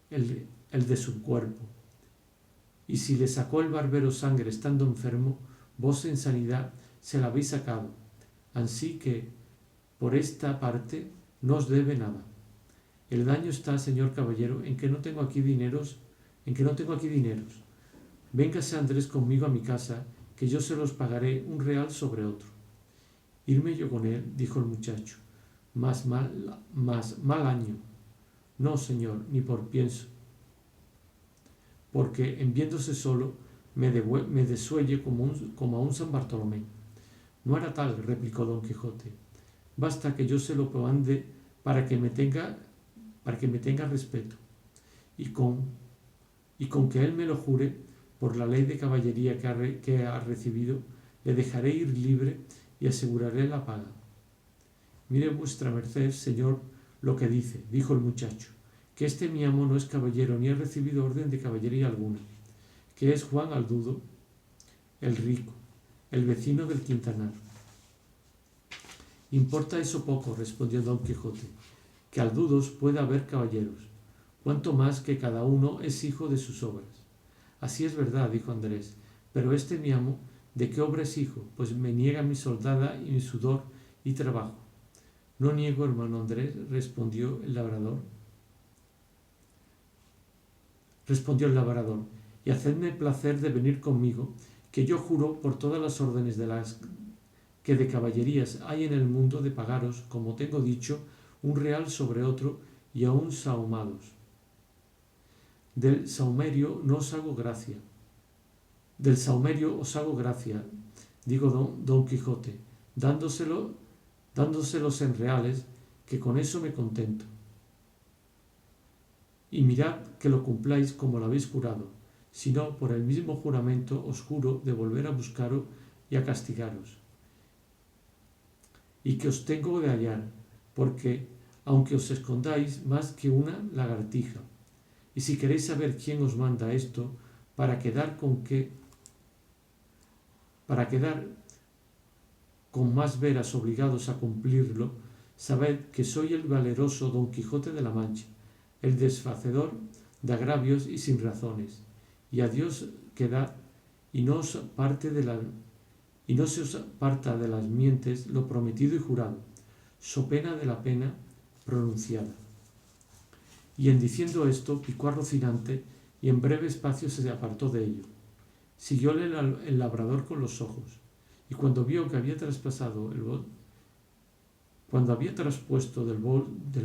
el de su cuerpo. Y si le sacó el barbero sangre estando enfermo, vos en sanidad se la habéis sacado. Ansí que, por esta parte, no os debe nada. El daño está, señor caballero, en que no tengo aquí dineros. Véngase Andrés conmigo a mi casa, que yo se los pagaré 1 real sobre otro. Irme yo con él, dijo el muchacho, más mal año. No, señor, ni por pienso, porque en viéndose solo me desuelle como a un San Bartolomé. No era tal, replicó Don Quijote. Basta que yo se lo mande para que me tenga respeto, y con que él me lo jure por la ley de caballería que ha recibido, le dejaré ir libre y aseguraré la paga. Mire vuestra merced, señor, lo que dice, dijo el muchacho, que este mi amo no es caballero ni ha recibido orden de caballería alguna, que es Juan Aldudo, el rico, el vecino del Quintanar. Importa eso poco, respondió Don Quijote, que Aldudos pueda haber caballeros, cuanto más que cada uno es hijo de sus obras. Así es verdad, dijo Andrés, pero este mi amo, ¿de qué obra es hijo? Pues me niega mi soldada y mi sudor y trabajo. No niego, hermano Andrés, respondió el labrador, y hacedme el placer de venir conmigo, que yo juro por todas las órdenes que de caballerías hay en el mundo de pagaros, como tengo dicho, 1 real sobre otro y aun sahumados. Del sahumerio os hago gracia, digo Don Quijote, dándoselos en reales, que con eso me contento. Y mirad que lo cumpláis como lo habéis jurado, si no, por el mismo juramento os juro de volver a buscaros y a castigaros, y que os tengo de hallar, porque aunque os escondáis más que una lagartija, y si queréis saber quién os manda esto, para quedar con más veras obligados a cumplirlo, sabed que soy el valeroso Don Quijote de la Mancha, el desfacedor de agravios y sin razones, y a Dios que da y no se os parta de las mientes lo prometido y jurado, so pena de la pena pronunciada. Y en diciendo esto picó a Rocinante y en breve espacio se apartó de ello. Siguióle el labrador con los ojos, y cuando vio que había traspuesto del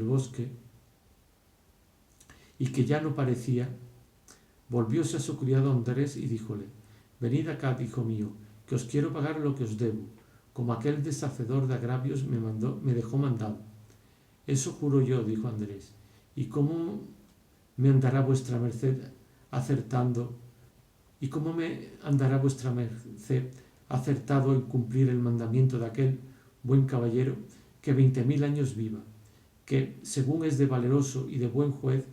bosque y que ya no parecía, volvióse a su criado Andrés y díjole: venid acá, hijo mío, que os quiero pagar lo que os debo, como aquel deshacedor de agravios me dejó mandado. Eso juro yo, dijo Andrés. ¿Y cómo me andará vuestra merced acertando? ¿Y cómo me andará vuestra merced acertado en cumplir el mandamiento de aquel buen caballero, que 20.000 años viva, que, según es de valeroso y de buen juez,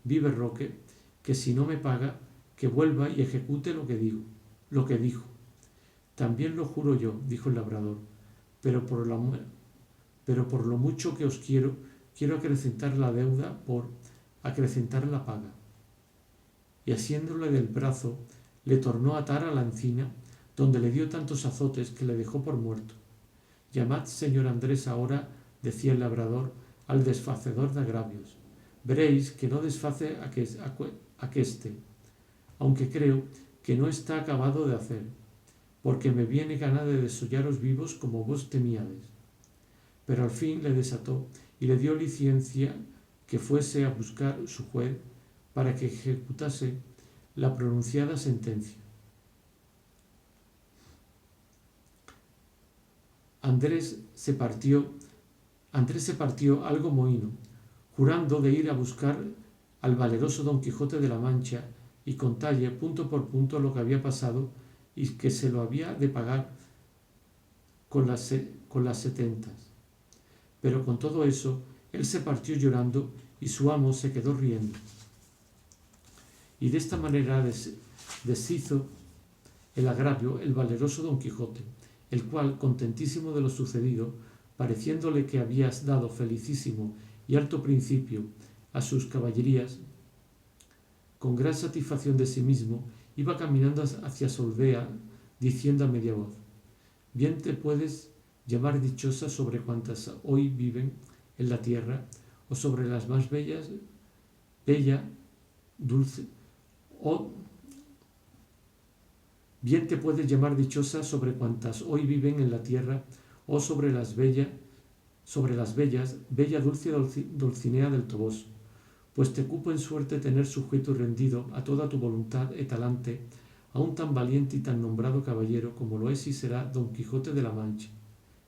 vive Roque, que si no me paga, que vuelva y ejecute lo que dijo? También lo juro yo, dijo el labrador, pero por lo mucho que os quiero acrecentar la deuda por acrecentar la paga. Y asiéndole del brazo, le tornó a atar a la encina, donde le dio tantos azotes que le dejó por muerto. Llamad, señor Andrés, ahora, decía el labrador, al desfacedor de agravios. Veréis que no desface aqueste, aunque creo que no está acabado de hacer, porque me viene gana de desollaros vivos como vos temíades. Pero al fin le desató y le dio licencia que fuese a buscar su juez para que ejecutase la pronunciada sentencia. Andrés se partió algo mohino, jurando de ir a buscar al valeroso Don Quijote de la Mancha y contalle punto por punto lo que había pasado y que se lo había de pagar con las 70. Pero con todo eso, él se partió llorando y su amo se quedó riendo. Y de esta manera deshizo el agravio el valeroso Don Quijote, el cual, contentísimo de lo sucedido, pareciéndole que habías dado felicísimo y alto principio a sus caballerías, con gran satisfacción de sí mismo, iba caminando hacia su aldea, diciendo a media voz: bien te puedes llamar dichosa sobre cuantas hoy viven en la tierra, o sobre las más bellas, dulce, o bien te puedes llamar dichosa sobre cuantas hoy viven en la tierra, o sobre las bellas, bella Dulcinea del Toboso, pues te cupo en suerte tener sujeto y rendido a toda tu voluntad y talante a un tan valiente y tan nombrado caballero como lo es y será Don Quijote de la Mancha,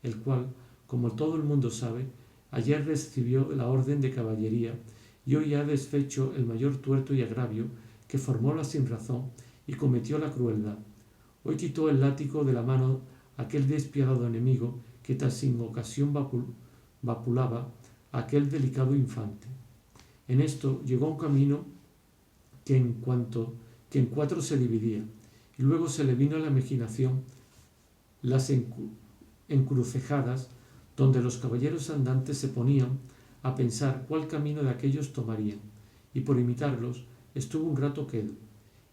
el cual, como todo el mundo sabe, ayer recibió la orden de caballería y hoy ha desfecho el mayor tuerto y agravio, que formó la sinrazón y cometió la crueldad. Hoy quitó el látigo de la mano aquel despiadado enemigo que tan sin ocasión vapulaba a aquel delicado infante. En esto llegó a un camino que en cuatro se dividía, y luego se le vino a la imaginación las encrucejadas donde los caballeros andantes se ponían a pensar cuál camino de aquellos tomarían, y por imitarlos estuvo un rato quedo,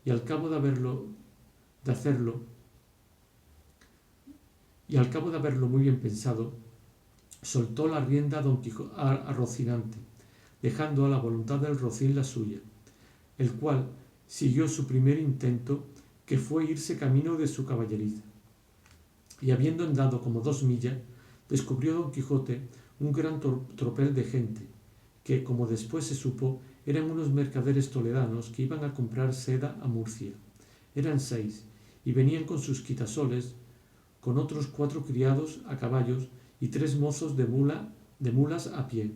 y al cabo de haberlo muy bien pensado, soltó la rienda a Rocinante, dejando a la voluntad del Rocín la suya, el cual siguió su primer intento, que fue irse camino de su caballeriza. Y habiendo andado como 2 millas, descubrió Don Quijote un gran tropel de gente, que, como después se supo, eran unos mercaderes toledanos que iban a comprar seda a Murcia. Eran 6, y venían con sus quitasoles, con otros 4 criados a caballos y 3 mozos de mulas a pie.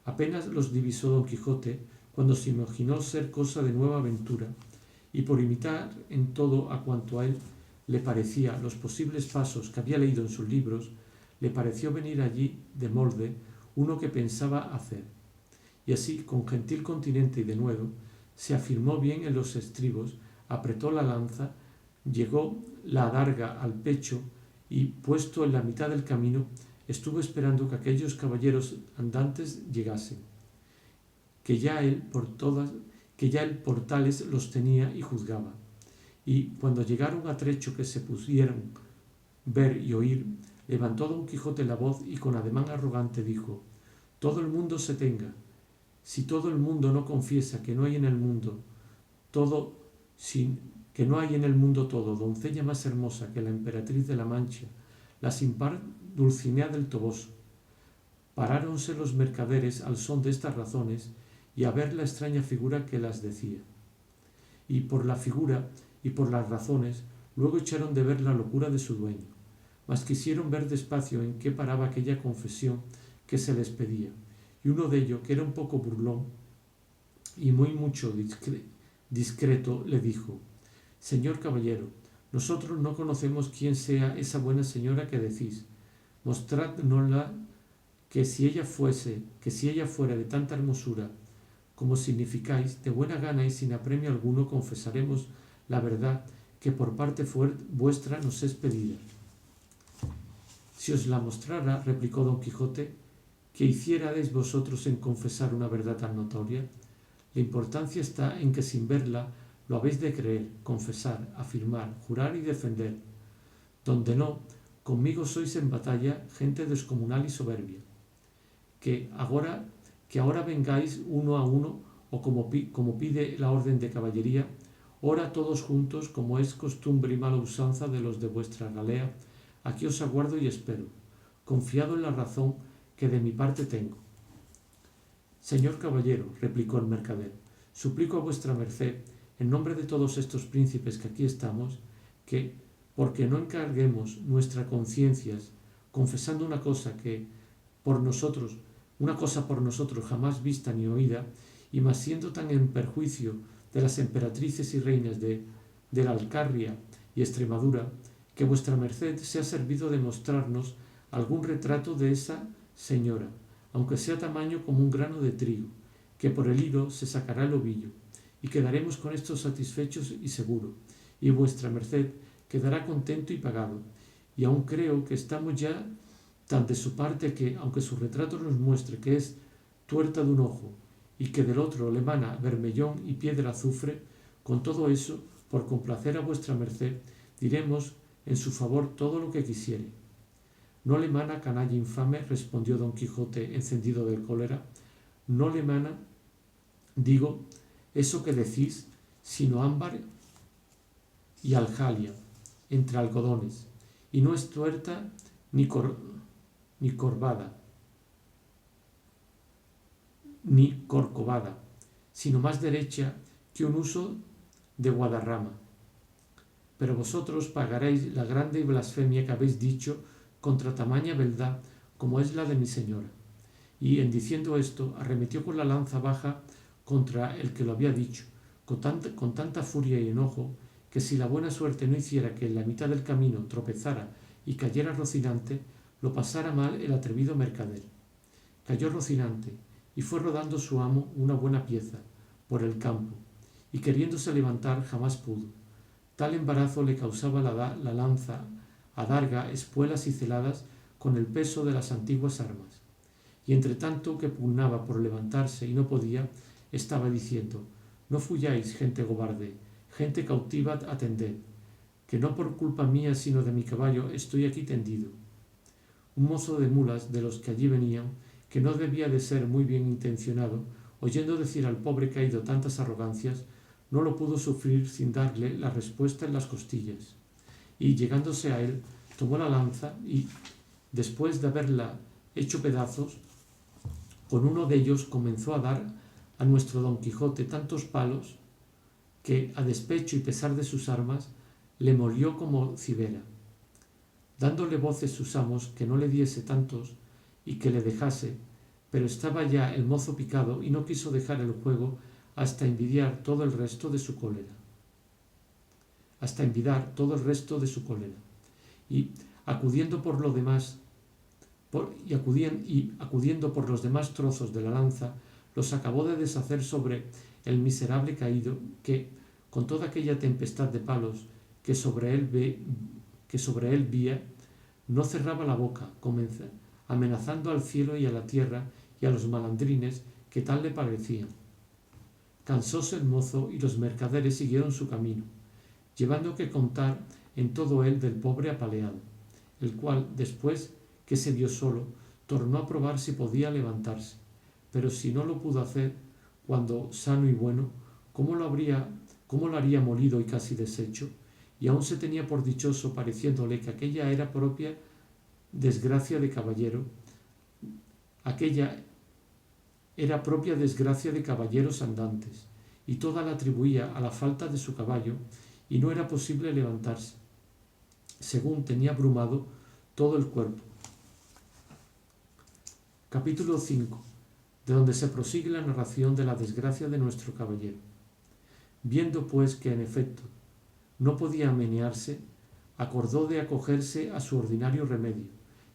Apenas los divisó Don Quijote, cuando se imaginó ser cosa de nueva aventura, y por imitar en todo a cuanto a él le parecía los posibles pasos que había leído en sus libros, le pareció venir allí de molde uno que pensaba hacer. Y así, con gentil continente y denuedo, se afirmó bien en los estribos, apretó la lanza, llegó la adarga al pecho y, puesto en la mitad del camino, estuvo esperando que aquellos caballeros andantes llegasen, que ya él por tales los tenía y juzgaba. Y cuando llegaron a trecho que se pusieron ver y oír, levantó Don Quijote la voz y con ademán arrogante dijo: todo el mundo se tenga. Si todo el mundo no confiesa que no hay en el mundo todo doncella más hermosa que la emperatriz de la Mancha, la sin par Dulcinea del Toboso. Paráronse los mercaderes al son de estas razones, y a ver la extraña figura que las decía. Y por la figura y por las razones, luego echaron de ver la locura de su dueño, mas quisieron ver despacio en qué paraba aquella confesión que se les pedía, y uno de ellos, que era un poco burlón y muy mucho discreto, le dijo: Señor caballero, nosotros no conocemos quién sea esa buena señora que decís. Mostrádnosla, que si ella fuera de tanta hermosura como significáis, de buena gana y sin apremio alguno confesaremos la verdad que por parte vuestra nos es pedida. Si os la mostrara, replicó don Quijote, ¿qué hicierais vosotros en confesar una verdad tan notoria? La importancia está en que sin verla lo habéis de creer, confesar, afirmar, jurar y defender. Donde no, conmigo sois en batalla gente descomunal y soberbia. Que ahora vengáis uno a uno, o como pide la orden de caballería, ora todos juntos, como es costumbre y mala usanza de los de vuestra ralea. Aquí os aguardo y espero, confiado en la razón que de mi parte tengo. Señor caballero, replicó el mercader, suplico a vuestra merced, en nombre de todos estos príncipes que aquí estamos, que, porque no encarguemos nuestras conciencias confesando una cosa por nosotros jamás vista ni oída, y más siendo tan en perjuicio de las emperatrices y reinas de la Alcarria y Extremadura, que vuestra merced sea servido de mostrarnos algún retrato de esa señora, aunque sea tamaño como un grano de trigo, que por el hilo se sacará el ovillo, y quedaremos con esto satisfechos y seguros, y vuestra merced quedará contento y pagado, y aún creo que estamos ya tan de su parte que, aunque su retrato nos muestre que es tuerta de un ojo y que del otro le emana bermellón y piedra azufre, con todo eso, por complacer a vuestra merced, diremos en su favor todo lo que quisiere. No le emana, canalla infame, respondió don Quijote encendido de cólera, no le emana, digo, eso que decís, sino ámbar y aljalia entre algodones, y no es tuerta ni corvada, ni corcovada, sino más derecha que un uso de guadarrama. Pero vosotros pagaréis la grande blasfemia que habéis dicho contra tamaña beldad como es la de mi señora. Y en diciendo esto, arremetió con la lanza baja contra el que lo había dicho, con tanta furia y enojo, que si la buena suerte no hiciera que en la mitad del camino tropezara y cayera Rocinante, lo pasara mal el atrevido mercader. Cayó Rocinante, y fue rodando su amo una buena pieza por el campo, y queriéndose levantar jamás pudo. Tal embarazo le causaba la lanza, adarga, espuelas y celadas con el peso de las antiguas armas. Y entre tanto que pugnaba por levantarse y no podía, estaba diciendo: no fuyáis, gente cobarde, gente cautiva, atended, que no por culpa mía sino de mi caballo estoy aquí tendido. Un mozo de mulas de los que allí venían, que no debía de ser muy bien intencionado, oyendo decir al pobre caído tantas arrogancias, no lo pudo sufrir sin darle la respuesta en las costillas, y llegándose a él, tomó la lanza y, después de haberla hecho pedazos, con uno de ellos comenzó a dar a nuestro Don Quijote tantos palos que, a despecho y pesar de sus armas, le molió como cibera. Dándole voces sus amos que no le diese tantos y que le dejase, pero estaba ya el mozo picado y no quiso dejar el juego hasta envidiar todo el resto de su cólera. Y acudiendo por los demás trozos de la lanza, los acabó de deshacer sobre el miserable caído, que, con toda aquella tempestad de palos que sobre él vía, no cerraba la boca, amenazando al cielo y a la tierra y a los malandrines que tal le parecían. Cansóse el mozo y los mercaderes siguieron su camino, llevando que contar en todo él del pobre apaleado, el cual, después que se vio solo, tornó a probar si podía levantarse, pero si no lo pudo hacer, cuando sano y bueno, ¿cómo lo haría molido y casi deshecho? Y aún se tenía por dichoso, pareciéndole que aquella era propia desgracia de caballero, aquella era propia desgracia de caballeros andantes, y toda la atribuía a la falta de su caballo, y no era posible levantarse, según tenía abrumado todo el cuerpo. Capítulo 5, de donde se prosigue la narración de la desgracia de nuestro caballero. Viendo pues que en efecto no podía menearse, acordó de acogerse a su ordinario remedio,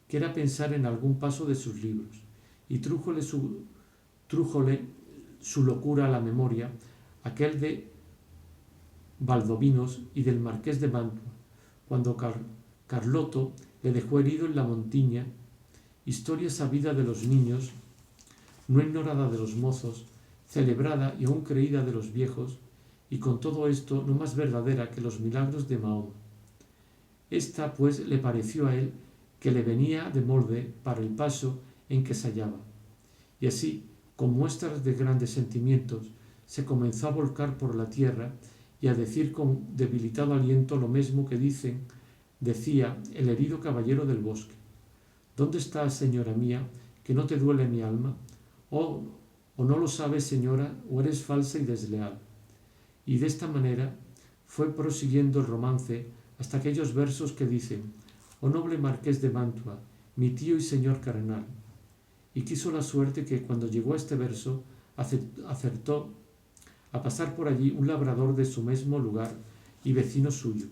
que era pensar en algún paso de sus libros, y trújole su locura a la memoria, aquel de Valdovinos y del marqués de Mantua, cuando Carloto le dejó herido en la Montiña, historia sabida de los niños, no ignorada de los mozos, celebrada y aún creída de los viejos, y con todo esto no más verdadera que los milagros de Mahoma. Esta pues le pareció a él que le venía de molde para el paso en que se hallaba, y así, con muestras de grandes sentimientos, se comenzó a volcar por la tierra y a decir con debilitado aliento lo mismo que decía el herido caballero del bosque. ¿Dónde estás, señora mía, que no te duele mi alma? O no lo sabes, señora, o eres falsa y desleal. Y de esta manera fue prosiguiendo el romance hasta aquellos versos que dicen: «Oh noble marqués de Mantua, mi tío y señor carnal». Y quiso la suerte que, cuando llegó a este verso, acertó a pasar por allí un labrador de su mismo lugar y vecino suyo,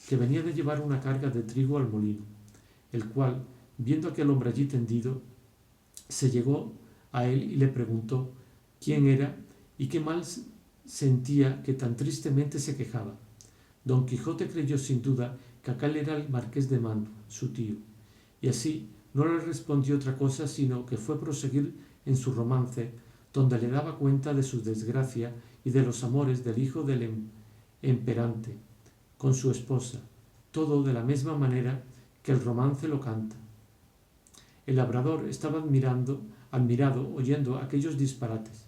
que venía de llevar una carga de trigo al molino, el cual, viendo a aquel hombre allí tendido, se llegó a él y le preguntó quién era y qué mal sentía que tan tristemente se quejaba. Don Quijote creyó sin duda que aquel era el marqués de Mantua, su tío, y así no le respondió otra cosa sino que fue proseguir en su romance, donde le daba cuenta de su desgracia y de los amores del hijo del emperante con su esposa, todo de la misma manera que el romance lo canta. El labrador estaba admirado oyendo aquellos disparates,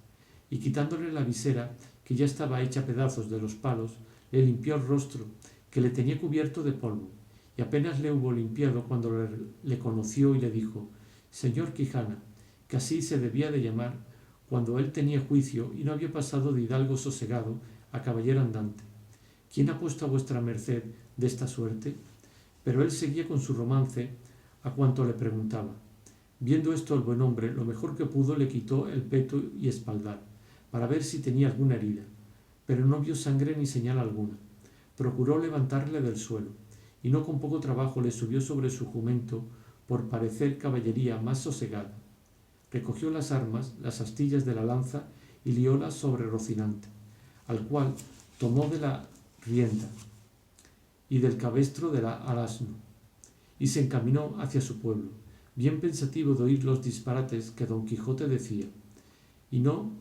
y quitándole la visera, que ya estaba hecha pedazos de los palos, le limpió el rostro, que le tenía cubierto de polvo, y apenas le hubo limpiado cuando le conoció y le dijo: «Señor Quijana», que así se debía de llamar cuando él tenía juicio y no había pasado de hidalgo sosegado a caballero andante, «¿quién ha puesto a vuestra merced de esta suerte?». Pero él seguía con su romance a cuanto le preguntaba. Viendo esto el buen hombre, lo mejor que pudo, le quitó el peto y espaldar, para ver si tenía alguna herida, pero no vio sangre ni señal alguna. Procuró levantarle del suelo, y no con poco trabajo le subió sobre su jumento, por parecer caballería más sosegada. Recogió las armas, las astillas de la lanza, y liólas sobre Rocinante, al cual tomó de la rienda y del cabestro al asno, y se encaminó hacia su pueblo, bien pensativo de oír los disparates que don Quijote decía. Y no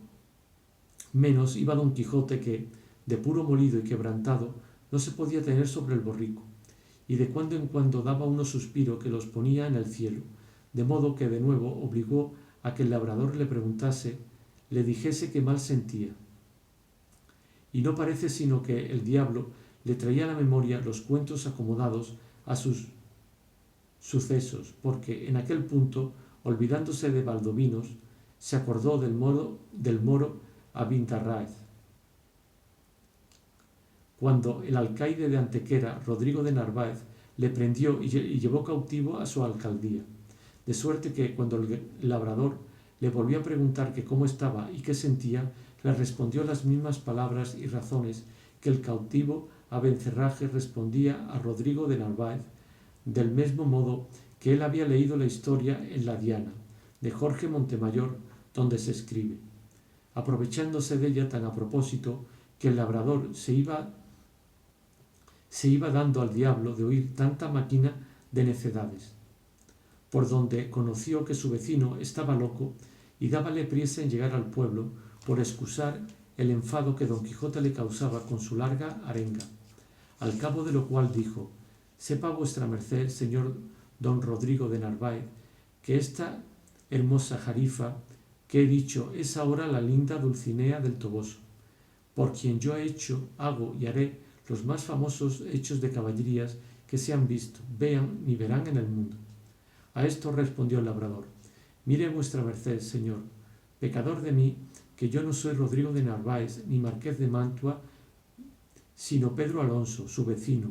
menos iba don Quijote que, de puro molido y quebrantado, no se podía tener sobre el borrico, y de cuando en cuando daba unos suspiros que los ponía en el cielo, de modo que de nuevo obligó a que el labrador le dijese que mal sentía. Y no parece sino que el diablo le traía a la memoria los cuentos acomodados a sus sucesos, porque en aquel punto, olvidándose de Valdovinos, se acordó del moro Abindarráez, cuando el alcaide de Antequera, Rodrigo de Narváez, le prendió y llevó cautivo a su alcaldía, de suerte que, cuando el labrador le volvió a preguntar que cómo estaba y qué sentía, le respondió las mismas palabras y razones que el cautivo Abencerraje respondía a Rodrigo de Narváez, del mismo modo que él había leído la historia en la Diana, de Jorge Montemayor, donde se escribe, aprovechándose de ella tan a propósito que el labrador se iba dando al diablo de oír tanta máquina de necedades, por donde conoció que su vecino estaba loco y dábale priesa en llegar al pueblo por excusar el enfado que don Quijote le causaba con su larga arenga, al cabo de lo cual dijo: «Sepa vuestra merced, señor don Rodrigo de Narváez, que esta hermosa jarifa que he dicho es ahora la linda Dulcinea del Toboso, por quien yo he hecho, hago y haré los más famosos hechos de caballerías que se han visto, vean ni verán en el mundo». A esto respondió el labrador: «Mire vuestra merced, señor, Pecador de mí, que yo no soy Rodrigo de Narváez, ni Marqués de Mantua, sino Pedro Alonso, su vecino,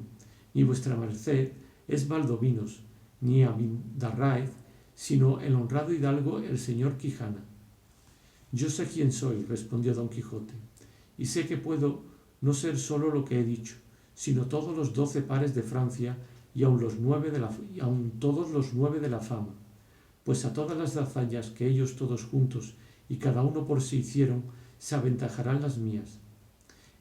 ni vuestra merced es Valdovinos, ni Abindarráez, sino el honrado hidalgo el señor Quijana. Yo sé quién soy, respondió don Quijote, y sé que puedo no ser solo lo que he dicho, sino todos los 12 pares de Francia y aun todos los 9 de la fama, pues a todas las hazañas que ellos todos juntos y cada uno por sí hicieron, se aventajarán las mías.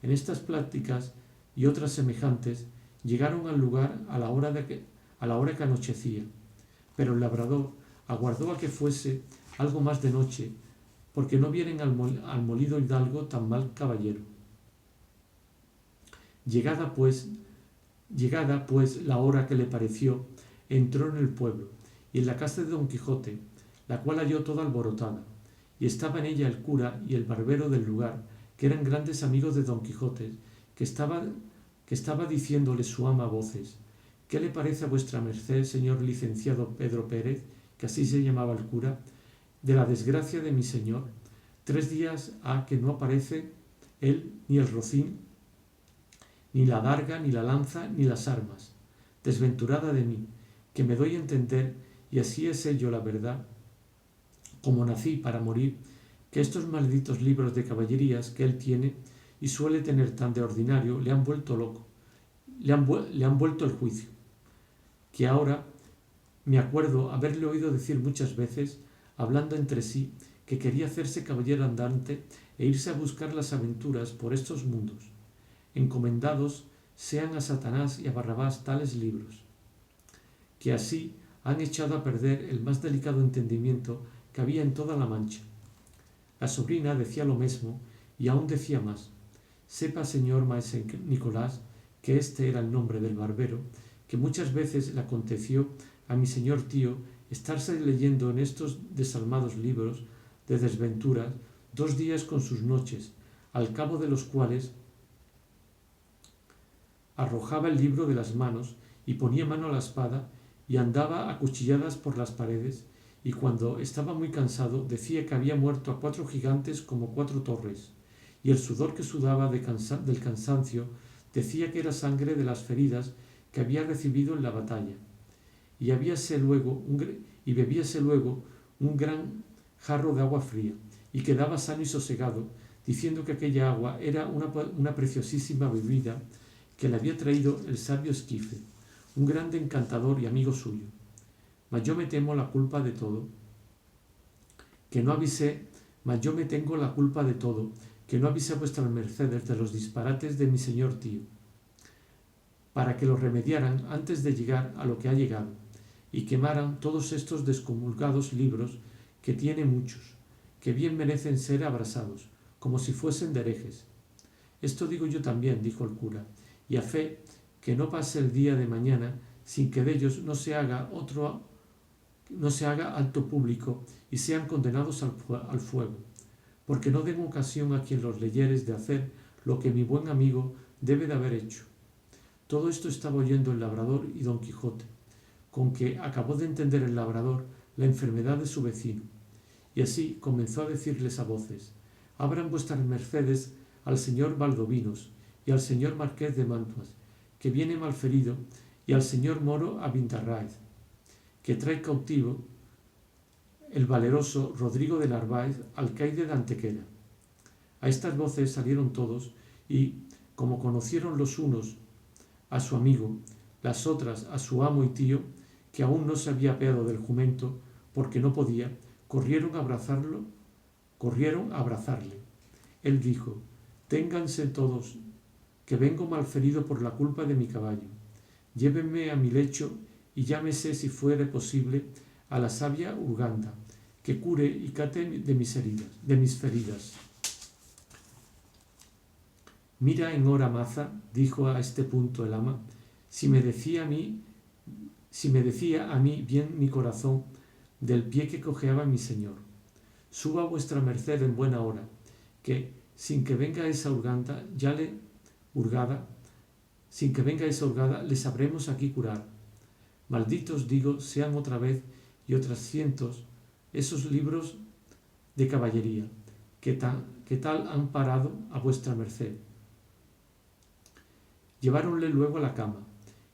En estas pláticas y otras semejantes llegaron al lugar a la hora que anochecía, pero el labrador aguardó a que fuese algo más de noche, porque no vienen al molido hidalgo tan mal caballero. Llegada pues la hora que le pareció, entró en el pueblo y en la casa de don Quijote, la cual halló toda alborotada, y estaba en ella el cura y el barbero del lugar, que eran grandes amigos de don Quijote, que estaba diciéndole su ama a voces: ¿Qué le parece a vuestra merced, señor licenciado Pedro Pérez, que así se llamaba el cura, de la desgracia de mi señor? 3 días ha que no aparece él ni el rocín, ni la adarga, ni la lanza, ni las armas. Desventurada de mí, que me doy a entender, y así es ello la verdad, como nací para morir, que estos malditos libros de caballerías que él tiene y suele tener tan de ordinario le han vuelto loco, le han vuelto el juicio, que ahora me acuerdo haberle oído decir muchas veces, hablando entre sí, que quería hacerse caballero andante e irse a buscar las aventuras por estos mundos. Encomendados sean a Satanás y a Barrabás tales libros, que así han echado a perder el más delicado entendimiento que había en toda la Mancha. La sobrina decía lo mismo y aún decía más. Sepa, señor maese Nicolás, que este era el nombre del barbero, que muchas veces le aconteció a mi señor tío estarse leyendo en estos desalmados libros de desventuras 2 días con sus noches, al cabo de los cuales arrojaba el libro de las manos y ponía mano a la espada y andaba a cuchilladas por las paredes, y cuando estaba muy cansado decía que había muerto a 4 gigantes como 4 torres, y el sudor que sudaba del cansancio decía que era sangre de las feridas que había recibido en la batalla, y bebíase luego un gran jarro de agua fría, y quedaba sano y sosegado, diciendo que aquella agua era una preciosísima bebida que le había traído el sabio Esquife, un grande encantador y amigo suyo. Mas yo me tengo la culpa de todo, que no avisé a vuestras mercedes de los disparates de mi señor tío, para que lo remediaran antes de llegar a lo que ha llegado, y quemaran todos estos descomulgados libros, que tiene muchos, que bien merecen ser abrasados, como si fuesen de herejes. Esto digo yo también, dijo el cura, y a fe que no pase el día de mañana sin que de ellos no se haga alto público y sean condenados al fuego, porque no den ocasión a quien los leyeres de hacer lo que mi buen amigo debe de haber hecho. Todo esto estaba oyendo el labrador y don Quijote, con que acabó de entender el labrador la enfermedad de su vecino, y así comenzó a decirles a voces: abran vuestras mercedes al señor Valdovinos y al señor Marqués de Mantuas, que viene malferido, y al señor Moro Abindarráez, que trae cautivo el valeroso Rodrigo de Narváez, alcaide de Antequera. A estas voces salieron todos, y como conocieron los unos a su amigo, las otras a su amo y tío, que aún no se había apeado del jumento porque no podía, corrieron a abrazarle. Él dijo: ténganse todos, que vengo malferido por la culpa de mi caballo. Llévenme a mi lecho y llámese, si fuere posible, a la sabia Urganda, que cure y cate de mis feridas. Mira en hora maza, dijo a este punto el ama, si me decía a mí bien mi corazón del pie que cojeaba mi señor. Suba vuestra merced en buena hora, que sin que venga esa hurgada, le sabremos aquí curar. Malditos, digo, sean otra vez y otras cientos esos libros de caballería, que tal han parado a vuestra merced. Lleváronle luego a la cama,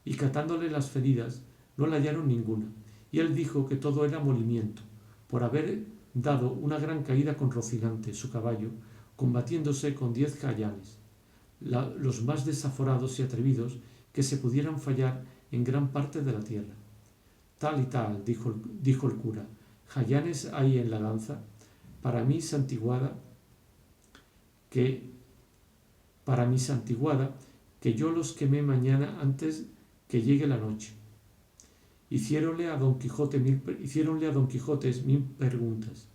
y catándole las feridas, no le hallaron ninguna, y él dijo que todo era molimiento, por haber dado una gran caída con Rocinante, su caballo, combatiéndose con 10 jayanes, los más desaforados y atrevidos que se pudieran fallar en gran parte de la tierra. Tal y tal, dijo el cura, jayanes hay en la lanza, para mi santiguada, que yo los quemé mañana antes que llegue la noche. Hicieronle a Don Quijote mil preguntas,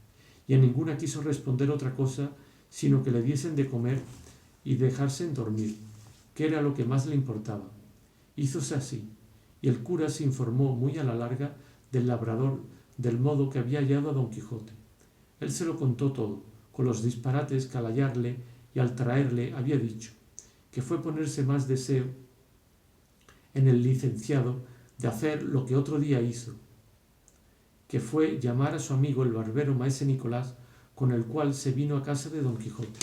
y a ninguna quiso responder otra cosa sino que le diesen de comer y dejarse dormir, que era lo que más le importaba. Hízose así, y el cura se informó muy a la larga del labrador del modo que había hallado a Don Quijote. Él se lo contó todo, con los disparates que al hallarle y al traerle había dicho, que fue ponerse más deseo en el licenciado de hacer lo que otro día hizo, que fue llamar a su amigo el barbero maese Nicolás, con el cual se vino a casa de Don Quijote.